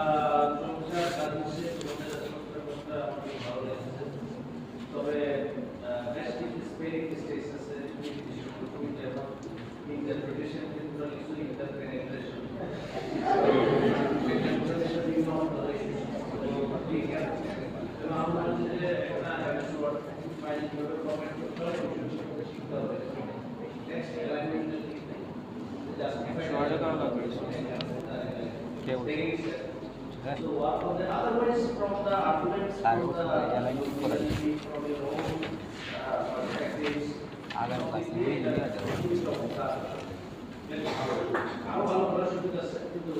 C: চমৎকার কাজ হচ্ছে, তোমাদের চমৎকার আমার খুব ভালো লেগেছে। তবে নেক্সট স্পেলিং মিস্টেকস আছে, তুমি যেমন ইন্টারপ্রিটেশন কিন্তু কিছু ইন্টারপ্রিটেশন আমরা যে একটা শর্ট ফাইল করে কমেন্ট করতে হবে, শিখতে হবে। নেক্সট ল্যাঙ্গুয়েজ জাস্টিফাই
A: সহজে করা লাগবে। কে বলছে?
C: So on the otherwise from the arguments from the from your own perspectives,
A: আগামী ক্লাসে
C: আরো ভালো করার সুযোগ আছে, কিন্তু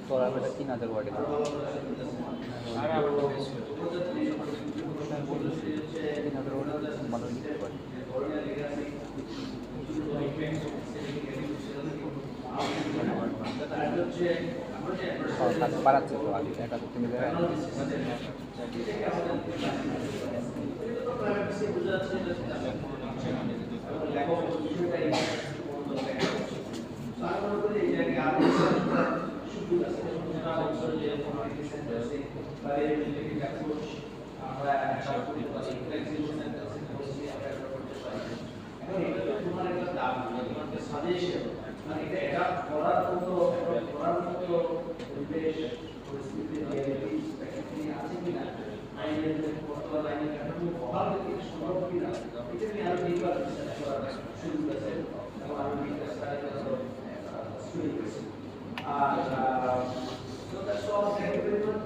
A: তোরা বেটা 3000 ওয়ার্ডে
C: আরো ভালো করার সুযোগ আছে। আর
A: 3000 ওয়ার্ডে ভালো লিখতে পারে। বাড়াচ্ছে তো আগে এটা তুমি
C: সাজেশন মানে এটা করার মতো পরিবেশ পরিস্থিতি আছে কিনা, আইনের বর্তমান আইনের কাঠামো বহাল রেখে সম্ভব কিনা, এটা নিয়ে আরো ডিপবার রিসার্চ করার সুযোগ আছে এবং আরো ডিপবার স্টাডি করার সুযোগ আছে। আর so that's all. Thank you very much.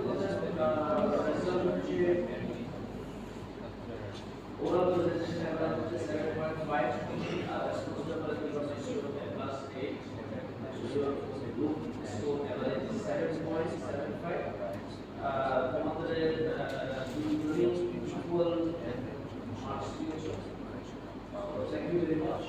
C: Overall presentation average is 7.5. Class 8. Your group score average is 7.75. Commander including equal marks to you. Thank you very much.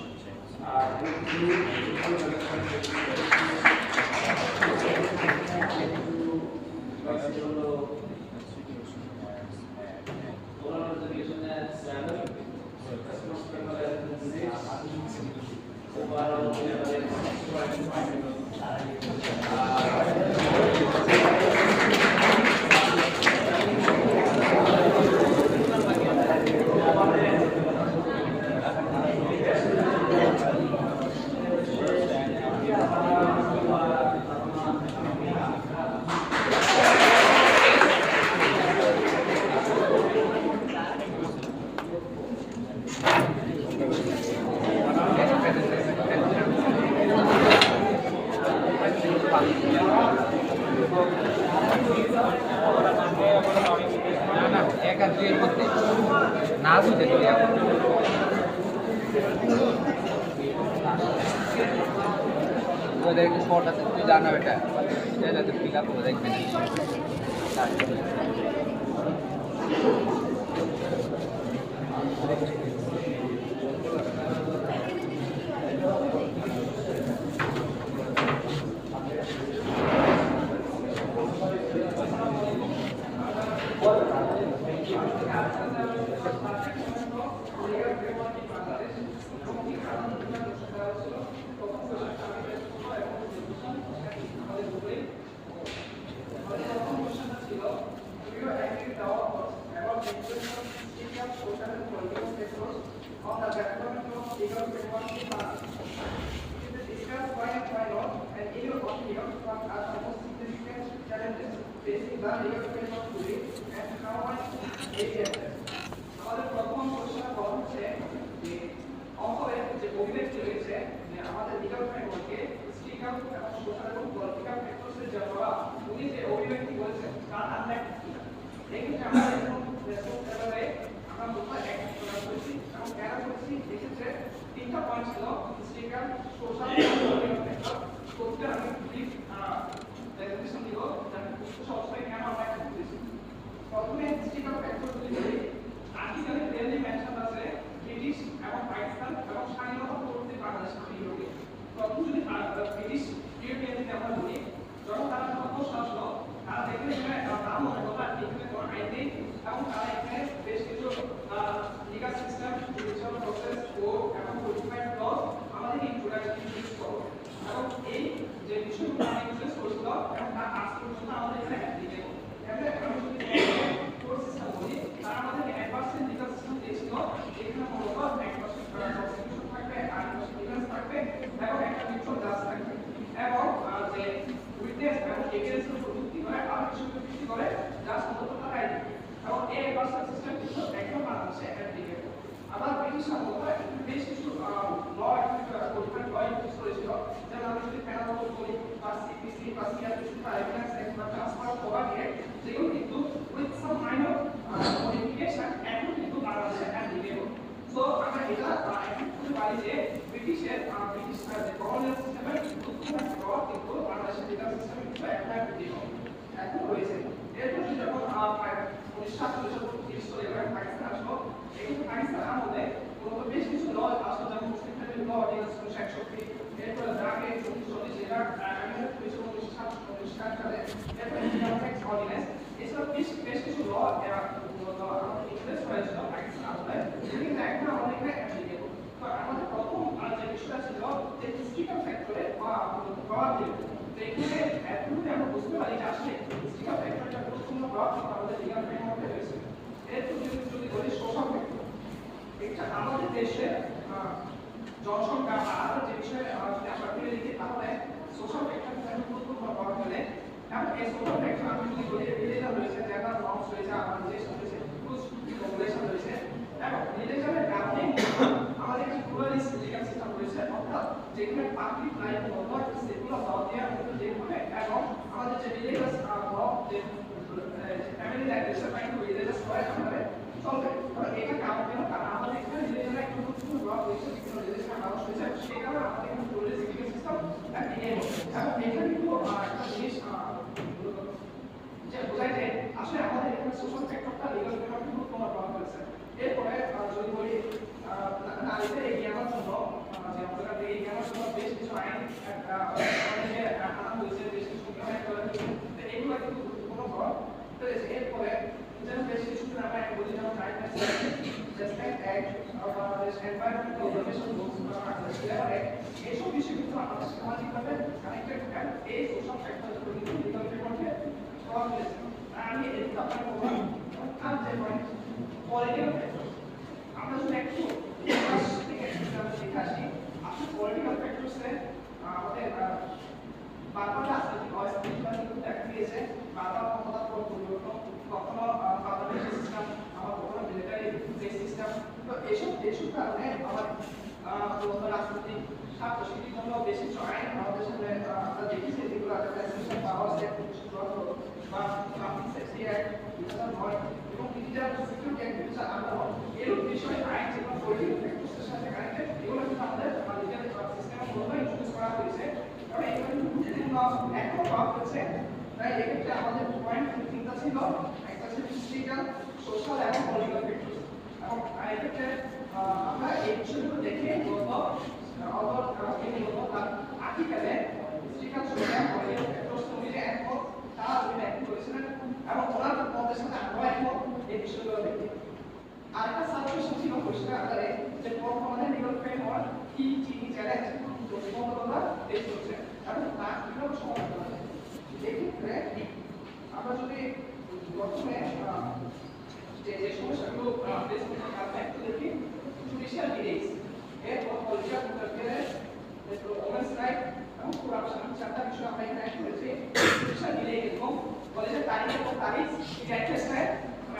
A: না বুঝে দিলে ওদের একটু শর্ট আছে, তুই জানা এটা যাতে পিক আপ করে দেখবেন।
D: আমাদের প্রথম প্রশ্ন হচ্ছে যে অঙ্কের যে অভিব্যক্তি রয়েছে যে আমাদের লিগাল ফ্রেমওয়ার্কে স্টিকার এবং সোশ্যাল এবং পলিটিক্যাল ফ্যাক্টরসের জন্য উনি যে অভিব্যক্তি বলেছেন তার আনলাইক কি এক্ষেত্রে আমরা এখন রেসপন্স এভাবে আমরা প্রথমে এক প্রকাশ করেছি এবং কেন করেছি এক্ষেত্রে তিনটা পয়েন্ট ছিল স্টিকার সোশ্যাল এবং পলিটিক্যাল ফ্যাক্টর করতে আমি ব্রিফ প্রেজেন্টেশন দিব যাতে সবসময় কেন আমরা এটা করেছি প্রথমে স্টিকার ফ্যাক্টরগুলি এভিডেন্সের উপর ভিত্তি করে আর কিছু ভিত্তি করে যা সম্ভবত তারাই এবং এই এডভার্সাল সিস্টেম কিন্তু একদম বাংলাদেশে অ্যাপ্লিকেবল আবার ব্রিটিশ আমলে বেশ কিছু ল কোডিফাইড ল ইউজ করেছিল যেমন আমি যদি প্যানাল বলি বা সিপিসি বা সিআরপিসি বা এভিডেন্স অ্যাক্ট বা ট্রান্সফার প্রপার্টি অ্যাক্ট যেগুলো কিন্তু উইথ সাম মাইনর মডিফিকেশন এখন কিন্তু বাংলাদেশে অ্যাপ্লিকেবল সো আমরা এটা এখন বলতে পারি যে ব্রিটিশের ব্রিটিশ কলোনিয়াল সিস্টেমের কিন্তু বাংলাদেশের লিগাল সিস্টেমে কিন্তু অ্যাপ্লিকেবল এখন রয়েছে এরপর যখন 1947 চলে গেল পাকিস্তান আসলো এই পাকিস্তান আমলে মূলত বেশ কিছু ল আসলো যেমন মুসলিম ফ্যামিলি ল অর্ডিন্যান্স 1961 এরপর জাকে 1940 এটা আইনের 1960 সালে এরপর ইনকাম ট্যাক্স অর্ডিন্যান্স এছাড়া বেশ কিছু ল ইনফ্লুয়েন্স হয়েছিল পাকিস্তান আমলে কিন্তু এখন আমাদের এখানে অ্যাপ্লিকেবল তো আমাদের প্রথম যে বিষয়টা ছিল যে হিস্ট্রিক্যাল ফ্যাক্টরে বা প্রবাবিলিটি এখানে এখন আমরা বুঝতে পারি যে আসলে হিস্ট্রিক্যাল ফ্যাক্টরটা গুরুত্বপূর্ণ প্রভাব আমাদের লিগাল ফ্রেমওয়ার্কে রয়েছে এরপর যদি বলি সোশ্যাল ফ্যাক্টর এটা আমাদের দেশে জনসংখ্যা বা আরো যে বিষয়ে যদি আমরা ফিরে দেখি তাহলে সোশ্যাল ফ্যাক্টর কিন্তু গুরুত্বপূর্ণ প্রভাব ফেলে এবং এই সোশ্যাল ফ্যাক্টর আমি যদি বলি রিলিজন রয়েছে জেন্ডার নর্মস রয়েছে আমার দেশ রয়েছে রুলস রেগুলেশন রয়েছে এবং রিলিজনের কারণে আমাদের একটি প্লুরালিস্ট লিগাল সিস্টেম রয়েছে অর্থাৎ যেখানে পাবলিক লাইফ মতো সেগুলো ল দেওয়ার মতো যেভাবে এবং আমাদের যে রিলিজিয়াস ল যে ফ্যামিলি লাইফ রয়েছে তাই রিলিজিয়াস হয় আমাদের চলবে কারণ এটা কারণ আমাদের এখানে রিলিজনের একটু গুরুত্বপূর্ণ প্রভাব রয়েছে বিভিন্ন রিলিজিয়াস মানুষ রয়েছে সেই কারণে আমাদের এখানে প্লুরালিস্ট লিগাল সিস্টেম অ্যাপ্লিকেবল এবং এখানে কিন্তু একটা জিনিস যে বোঝায় যে আসলে আমাদের এখানে সোশ্যাল ফ্যাক্টরটা লিগাল ফ্রেমওয়ার্কে গুরুত্বপূর্ণ প্রভাব ফেলছে এরপরে যদি বলি নারীদের এগিয়ে আনার জন্য যে আমাদের এগিয়ে আনার জন্য বেশ কিছু আইন আনা হয়েছে বেশ কিছু এগুলো কিন্তু গুরুত্বপূর্ণ প্রভাব ফেলেছে এরপরে যেমন বেশ কিছু আমরা বলি যেমন বাংলাদেশ এনভায়রনমেন্টাল প্রোটেকশন রুলস এইসব বিষয় কিন্তু আমাদের সামাজিকভাবে কানেক্টেড এই সোশ্যাল ফ্যাক্টরগুলো কিন্তু লিগাল ফ্রেমওয়ার্কে প্রভাব ফেলেছে আমি একটু আপনাকে বললাম আর যে পয়েন্ট পলিটিক্যাল ফ্যাক্টর আমরা যদি একটু দেখে আসি আসলে পলিটিক্যাল ফ্যাক্টরসে আমাদের বারবার রাজনৈতিক অস্থিরতা কিন্তু দেখা গিয়েছে বারবার ক্ষমতার পরিবর্তন কখনো পার্লামেন্টারি সিস্টেম আবার কখনো মিলিটারি সিস্টেম তো এইসব কারণে আমার রাজনৈতিক স্বার্থসিদ্ধির জন্য বেশ কিছু আইন আমাদের সামনে আমরা দেখেছি যেগুলো অ্যাডমিনিস্ট্রেশন পাওয়ার অ্যাক্ট 1917 বা পাবলিক সেফটি অ্যাক্ট 2009 এবং ডিজিটাল সিকিউরিটি অ্যাক্ট 2018 এরূপ বিষয় আইন যেগুলো পলিটিক্যাল ফ্যাক্টরসের সাথে কানেক্টেড এগুলো কিন্তু আমাদের লিগাল সিস্টেমের মধ্যে ইন্ট্রোডিউস করা হয়েছে কারণ এগুলো কিন্তু এখনো পাওয়া হয়েছে তাই এক্ষেত্রে আমাদের পয়েন্ট তিনটা ছিল একটা ছিল হিস্ট্রিক্যাল সোশ্যাল এবং পলিটিক্যাল ফ্যাক্টরস এবং এক্ষেত্রে আমরা এই বিষয়গুলো দেখে মূলত আর্টিকেলে হিস্ট্রিক্যাল সোশ্যাল পলিটিক্যাল ফ্যাক্টরস অনুযায়ী একমত তারা একমত করেছিলেন এবং ওনার মতের সাথে আমরা একমত এই বিষয়গুলো দেখি আরেকটা সাবজেকশন ছিল পরিষ্কার আকারে যে বর্তমানে লিগাল ফ্রেমওয়ার্ক কি চিনি চ্যালেঞ্জ প্রতিবন্ধকতা এই চলছে এবং তা কিভাবে সমাধান করা যায় এক্ষেত্রে আমরা যদি প্রথমে যে সমস্যাগুলো ফেস করতে পারবো একটু দেখি জুডিশিয়াল ডিলেজ এরপর পলিটিক্যাল ইন্টারফেয়ারেন্স এরপর ওমেন্স রাইট এবং করাপশন চারটা বিষয় আমরা এখানে অ্যাড করেছি জুডিশিয়াল ডিলে এবং কলেজের তারিখ এবং তারিখ অ্যাড্রেসটা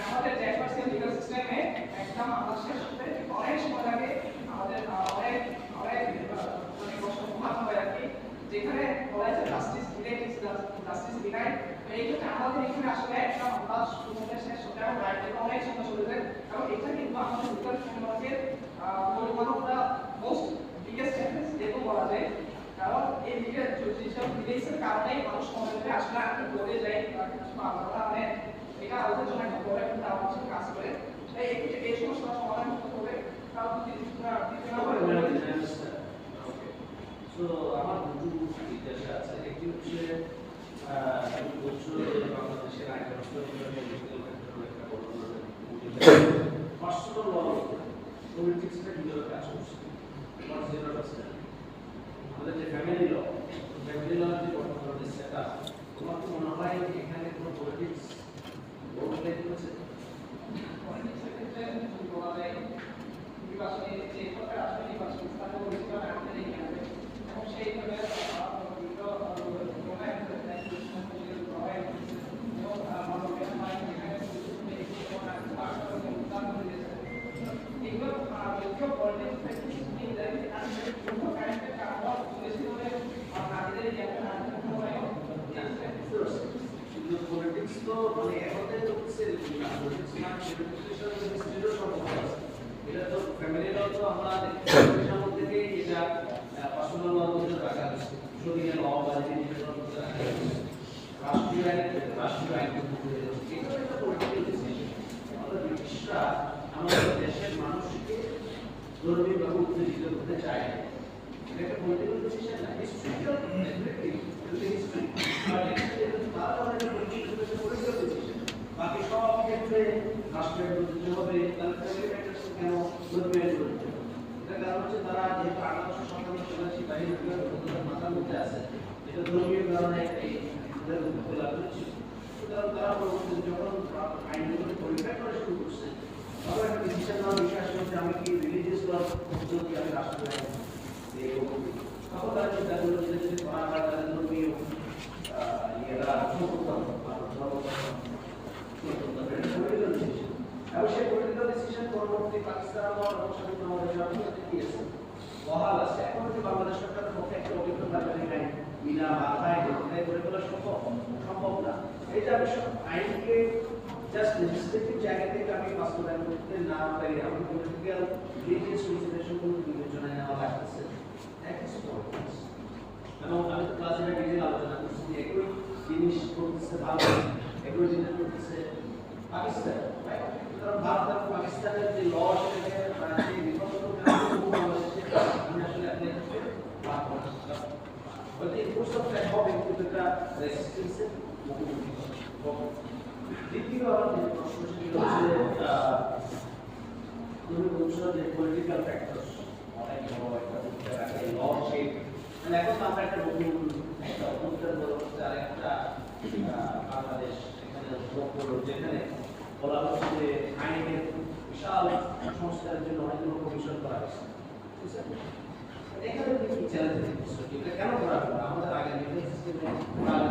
D: আমাদের যে পার্সোনাল লিগাল সিস্টেমে একদম আমরা শেষ করতে অনেক সময় লাগে আমাদের অনেক কষ্ট ভালো হয় আর কি যেখানে বলা যায় justice delayed is justice denied এই ক্ষেত্রে আমাদের এখানে আসলে একটা আমরা শুরুতে শেষ হতে এবং রাইট অনেক সময় চলে যায় এবং এটা কিন্তু আমাদের লিগাল ফ্রেমওয়ার্কের one of the most biggest challenge যেটা বলা যায় কারণ এই লিগাল জুডিশিয়াল ডিলেজের কারণেই মানুষ সমাজে আসলে আমরা বলে যাই কিছু আমরা মানে এটা আমাদের জন্য একটা বড় একটা আলোচনা কাজ করে তাই এই সমস্যার সমাধান করতে হবে তাও
G: সো আমার দুটো জিজ্ঞাসা আছে একটি হচ্ছে বাংলাদেশের আইন পার্সোনাল ল পলিটিক্সটা কিভাবে কাজ করছে আমাদের যে ফ্যামিলি ল যে বর্তমানে সেট আপ তোমার তো মনে হয় এখানে কোনো পলিটিক্স বলতে হচ্ছে
D: পলিটিক্সের ক্ষেত্রে বলা যায় নির্বাচনী যে সরকার আসলে নির্বাচন স্থানে পরিষ্কার আমাদের এখানে এবং সেইভাবে
G: মানে এখনতে তো কিছু না এটা তো ফ্যামিলি ল তো আমরা দেখতে মধ্যে থেকে এটা পার্সোনাল ল মধ্যে রাখা আছে যদি ল বা ইন্ডিভিজুয়াল মধ্যে রাখা আছে রাষ্ট্রীয় আইন এটা একটা পলিটিক্যাল ডিসিশন আমরা ব্রিটিশরা আমাদের দেশের মানুষকে ধর্মীয়ভাবে উত্তেজিত করতে চায় এটা একটা পলিটিক্যাল ডিসিশন না হিস্ট্রিক্যাল হিস্ট্রি তারা আমাদের পলিটিক্যাল ডিসিশন বাকি সব ক্ষেত্রে রাষ্ট্রের বিরুদ্ধে হবে তাহলে ফ্যামিলি ম্যাটার্স কেন ধর্মীয় আইন করতে এটা কারণ হচ্ছে তারা যেহেতু 1857 সিপাহী বিপ্লবের মাথার মধ্যে আছে এটা ধর্মীয় কারণে এই উদ্যোগ লাভ হচ্ছে সুতরাং তারা পরবর্তীতে যখন আইনগুলো পরিত্যাগ করা শুরু করছে তখন একটা ডিসিশন নেওয়ার বিষয় আসলে যে আমি কি রিলিজিয়াস ল কি আমি রাষ্ট্র তখন তারা চিন্তা করলো যে যদি করা হয় তাহলে ধর্মীয় ইয়েরা করতাম এবং সেই পলিটিক্যাল ডিসিশন পরবর্তী পাকিস্তান আমল এবং স্বাধীন বাংলাদেশের আমলে দিয়েছে বহাল আছে এখন যে বাংলাদেশ সরকারের পক্ষে একটা অভিজ্ঞতা বাজারে নাই বিনা মাথায় নির্ণয় করে ফেলা সম্ভব না এই যে আমি আইনকে জাস্ট লেজিসলেটিভ জায়গা থেকে আমি বাস্তবায়ন করতে না পারি আমি পলিটিক্যাল রিলিজিয়াস কনসিডারেশন গুলো বিবেচনায় নেওয়া লাগতেছে এবং আমি তো ক্লাসে নিজে আলোচনা করছি একই জিনিস করতেছে ভালো একই জিনিস করতেছে পাকিস্তান কারণ ভারত এবং পাকিস্তানের যে ল সেটাকে যে বিপক্ষ বাংলাদেশে আমি আসলে আপনি বলতে ইম্পোস্ট অফ দ্যাট হবে কিন্তু একটা রেসিস্টেন্সের মুখোমুখি দ্বিতীয় আমাদের প্রশ্ন ছিল যে তুমি বলছো যে পলিটিক্যাল ফ্যাক্টরস অনেক বড় একটা ল শেপ মানে এখন তো আমরা একটা নতুন একটা উত্তর পরবর্তী আরেকটা বাংলাদেশ এখানে যোগ করলো যেখানে বলা হচ্ছে যে আইনের বিশাল সংস্কারের জন্য অনেকগুলো কমিশন করা হয়েছে ঠিক আছে এখানে কি চ্যালেঞ্জ দিচ্ছে এটা কেন করা হলো আমাদের আগে নির্বাচন সিস্টেমে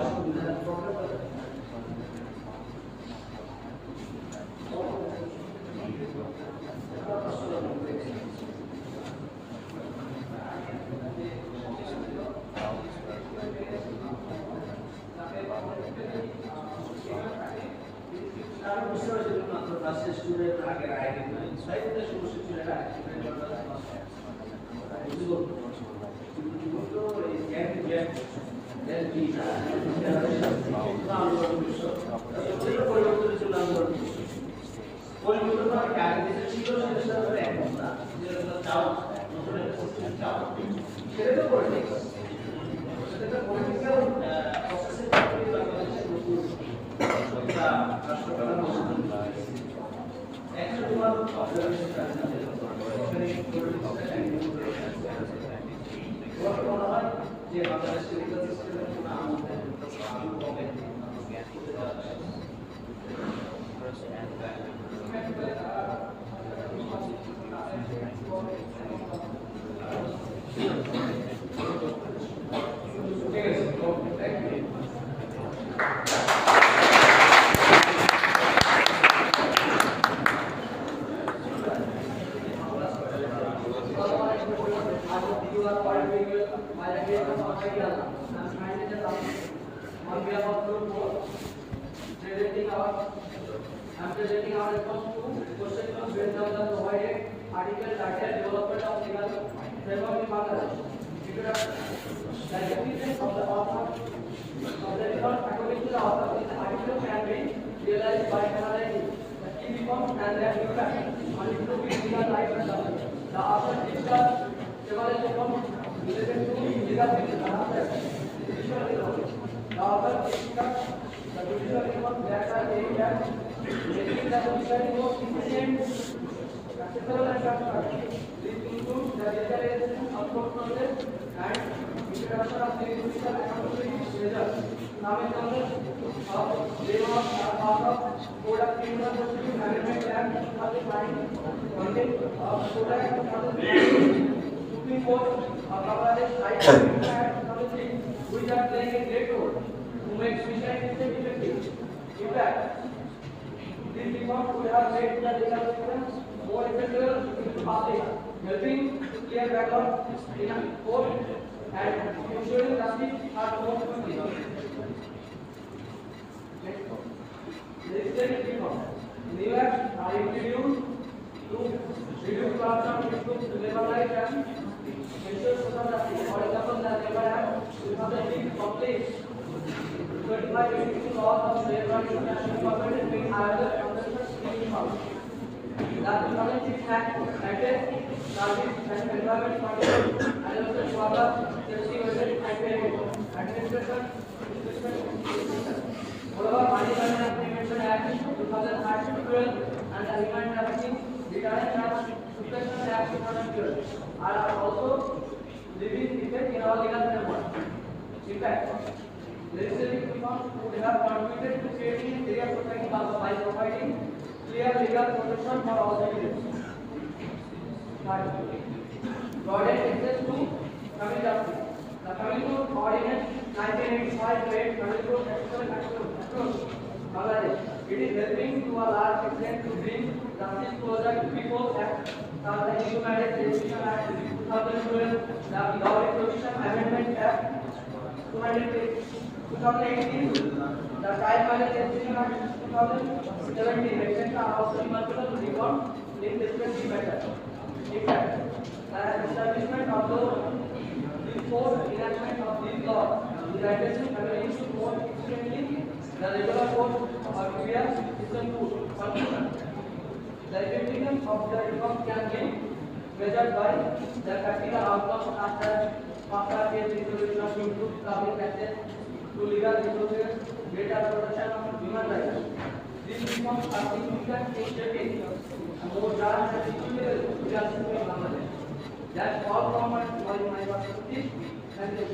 G: সংবিধানের প্রবলেম আছে স্টুডেন্ট আগে রায় দিবেন সাইডে সমস্যা ছিল এটা বুঝলো তো এই গ্যাপ এলজি পরিবর্তনের জন্য আমরা পরিবর্তন করার আগে যে ছিল সেটার সাথে একমত না যেটা চাও নতুন একটা সিস্টেম চাও সেটা তো পলিটিক্স সেটা পলিটিক্যাল প্রসেসের ক্ষেত্রে বাংলাদেশের নতুন একটা রাষ্ট্রপ্রধান একটা তোমার অবজারভেশন কাজে মনে হয় যে বাংলাদেশের লিগাল সিস্টেমের কোনো আমলে হবে presenting our response to questions based on the provided article titled Development of Legal Framework in Bangladesh. Introduction. The definition of the author of the report according to the author in the article can be realized by analyzing the key reforms and their impact on improving legal life and government. The author discussed several reforms related to legal affairs. The author discussed the judicial reforms that are aimed at making the judiciary more efficient, accessible and transparent. This includes the digitalization of court process and introduction of the judicial accountability measures. Now in terms of layout of Code of Criminal Procedure Management Act 2009, content of Code Act 2009, Supreme Court of Bangladesh High Court Act 2003, which are playing a great role to make judicial system effective. In fact, these reforms would have made the legal system more effective to the public, helping to clear backlogs in a court and ensuring justice are more quickly. Legislative reform. New acts are introduced to reduce corruption, improve labor rights, and ensure social justice. For example, the Labor Act 2006 completes 25 existing laws of labor rights and incorporated with higher conventions. The 2006 Act addressed service and employment conditions and also further safety measures and payment administration. Moreover, Money Laundering and Prevention Act 2012 and the Human Trafficking Deterrence and Suppression Act 2012 are also living effect in our legal framework. In fact, legislative reforms would have contributed to creating legal protection by providing clear legal protection for all citizens. Broadened access to family justice. The Family Court Ordinance 1985 made family court accessible across Bangladesh. It is helping to a large extent to bring justice closer to people. The New Marriage Registration Act 2012, the Dowry Protection Amendment Act 2018, the Child Marriage Registration Act 2017, etc. are also remarkable reforms in respective matters. In fact, the establishment of the forced enactment of these laws is addressing family issues more efficiently. The regular court of India system function. The effectiveness of the reform can be measured by the practical outcomes after case resolution of improved public access to legal resources, greater protection of human rights. These reforms are significant in shaping a more just and equitable legal system in Bangladesh. That's all from my perspective. Thank you.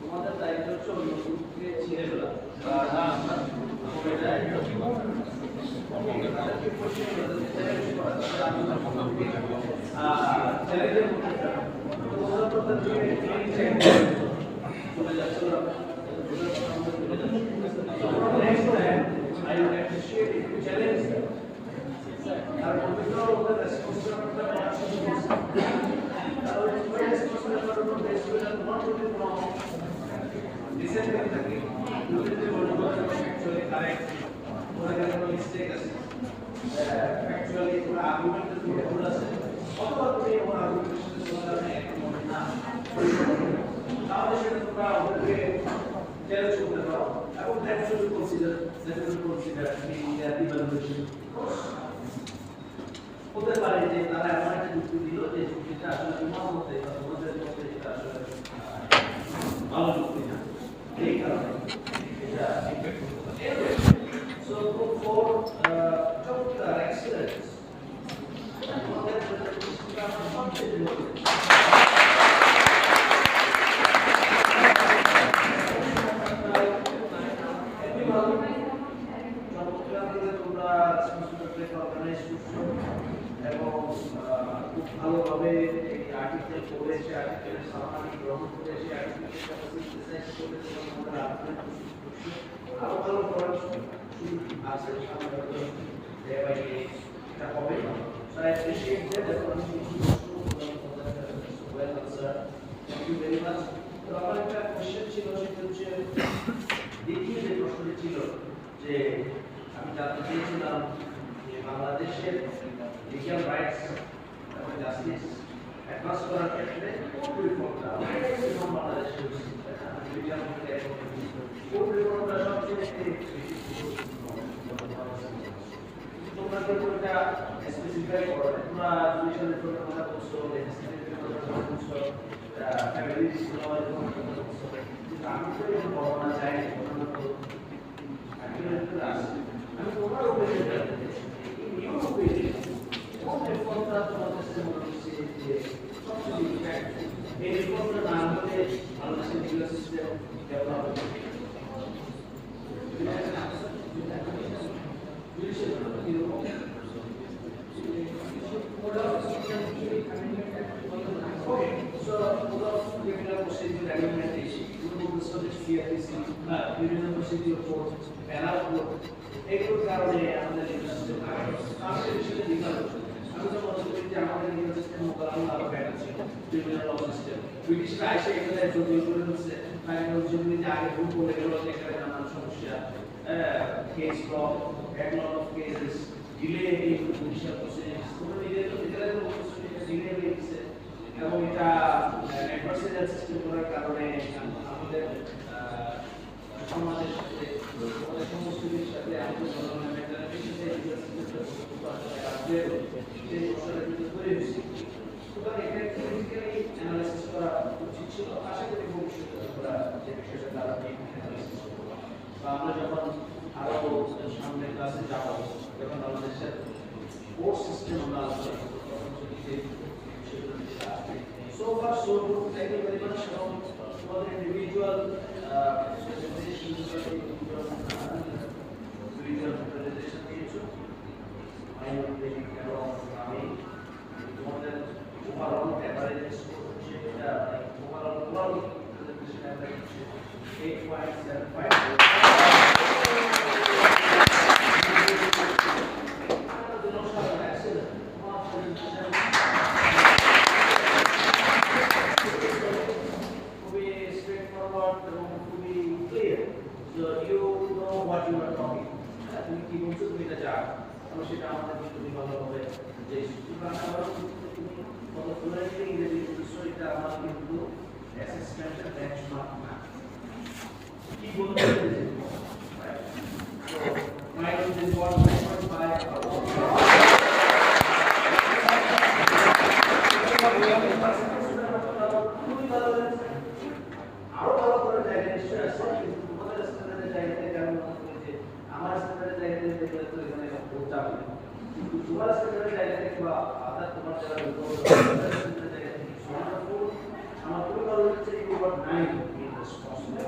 G: তোমাদের দায়িত্ব হচ্ছে অন্যকে ছিঁড়ে ফেলা I would appreciate if you challenge them. Our computer over the responsibility of the actually correct. Mistake actually argument is now they should I would naturally consider the evaluation. হতে পারে যে তারা এমন একটা যুক্তি দিল যে যুক্তিটা আসলে তোমার মধ্যে বা তোমাদের মধ্যে এটা আসলে ভালো যুক্তি না এই কারণে এটা ইফেক্ট করতে পারে সো ফর total excellence আমাদের যুক্তিটা আমরা সবচেয়ে এবং খুব ভালোভাবে এই আর্টিকেল পড়েছে আর্টিকেলের সামাজিক গ্রহণ করে সেই আর্টিকেলটা ডিজাইন করে আমরা আরো ভালো করার সুযোগ আছে সামনে এটা হবে So I appreciate that well answered. Thank you very much. তো আমার একটা কোশ্চেন ছিল সেটা হচ্ছে দ্বিতীয় যে প্রশ্নটি ছিল যে আমি জানতে চেয়েছিলাম যে বাংলাদেশের লিগ্যাল রাইটস এবং জাস্টিস অ্যাডভান্স করার ক্ষেত্রে কোন রিফর্মটা বাংলাদেশে কোন রিফর্মটা সবচেয়ে তোমরা যে কোনটা স্পেসিফাই করো তোমরা জুডিশিয়াল রিফর্মের কথা বলছো লেজিসলেটিভ কথা বলছো ফ্যামিলি ডিসপ্লোমার কথা বলছো কিন্তু আমি তো এই বর্ণনা চাই আমি তোমার উপরে এগুলোর কারণে আমাদের আমি তো মনে করি
C: যে আমাদের লিগাল সিস্টেম মোকাবিলা আরো বেটার ছিল ক্রিমিনাল ল সিস্টেম ব্রিটিশরা এসে এখানে জটিল করে দিচ্ছে ফাইনাল জমি যে আগে ভুল করে গেল এখানে নানান সমস্যা case law backlog of cases delay in judicial proceedings তোমরা নিজেরা তো ডিলে হয়ে গেছে এবং এটা অ্যাডভার্সারিয়াল সিস্টেম করার কারণে আমাদের সমাজের সাথে আমাদের সমস্ত কিছুর সাথে আমাদের জনগণের মেন্টালিটির সাথে লিগাল সিস্টেমটা যে মশলা কিন্তু তৈরি হয়েছে সুতরাং এখানে ক্রিটিক্যালি অ্যানালাইসিস করা উচিত ছিল আশা করি ভবিষ্যতে আমরা যে বিষয়টা তারা অ্যানালাইসিস করবো বা আমরা যখন আরো সামনে ক্লাসে যাবো যখন আমাদের সাথে কোর্স সিস্টেম আমরা আলোচনা করবো তখন যদি যে so far so good. Thank you very much for the individual presentations of the individual presentation also. I am taking care of more than overall average overall presentation average 8.75. সেটা আমাদের খুবই ভালো হবে যে বিষয়টা আমার কিন্তু অ্যাসেসমেন্টের বেঞ্চমার্ক না কি বলতে মাইনাস দিস 1.5 আরো ভালো করে জায়গা নিশ্চয় আছে কিন্তু তোমাদের স্ট্যান্ডার্ডের জায়গাতে কারণ আমার স্ট্যান্ডার্ডের জায়গাতে দেখলে তো এখানে বহুত চাপ নেই কিন্তু তোমার স্ট্যান্ডার্ডের জায়গা থেকে বা আদার তোমার যারা স্ট্যান্ডার্ডের জায়গা থেকে আমার খুবই ভালো লাগছে you got 9 in responsible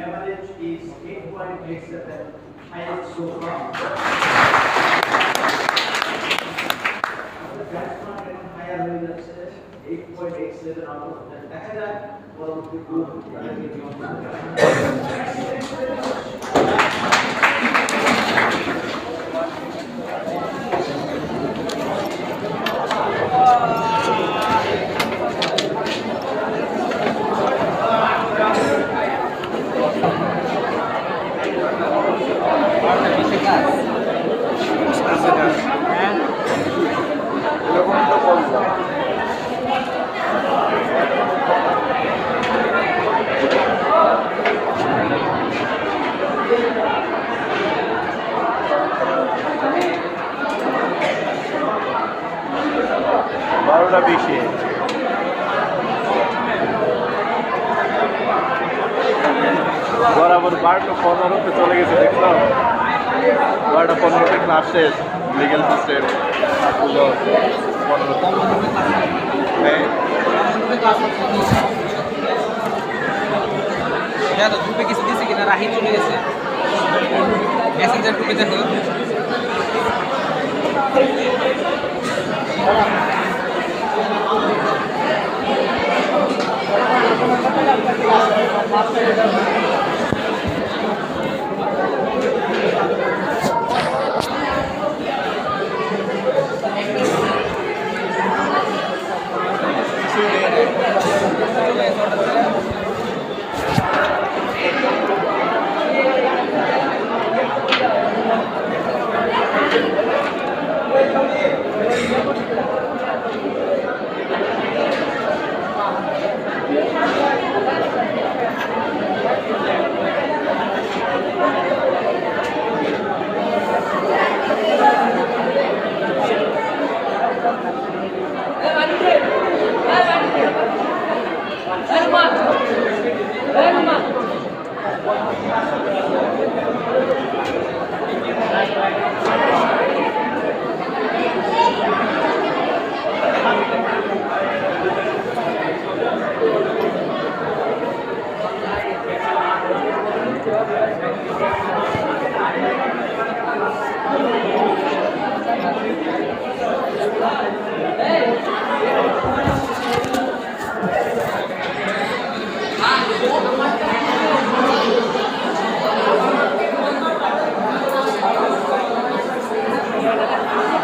C: average is 8.87 highest so far higher হয়ে যাচ্ছে 8.87 আউট অফ 10 দেখা যায় পরবর্তী গ্রুপ
E: বারোটা বেশি বরাবর 12:15 চলে গেছে দেখলাম 12:15 ক্লাস শেষ লিগ্যাল সিস্টেম আসলো
A: 15 তো গ্রুপে কিছু দিয়েছে কিনা রাহি চলে গেছে মেসেঞ্জার গ্রুপে দেখো
G: Thank you.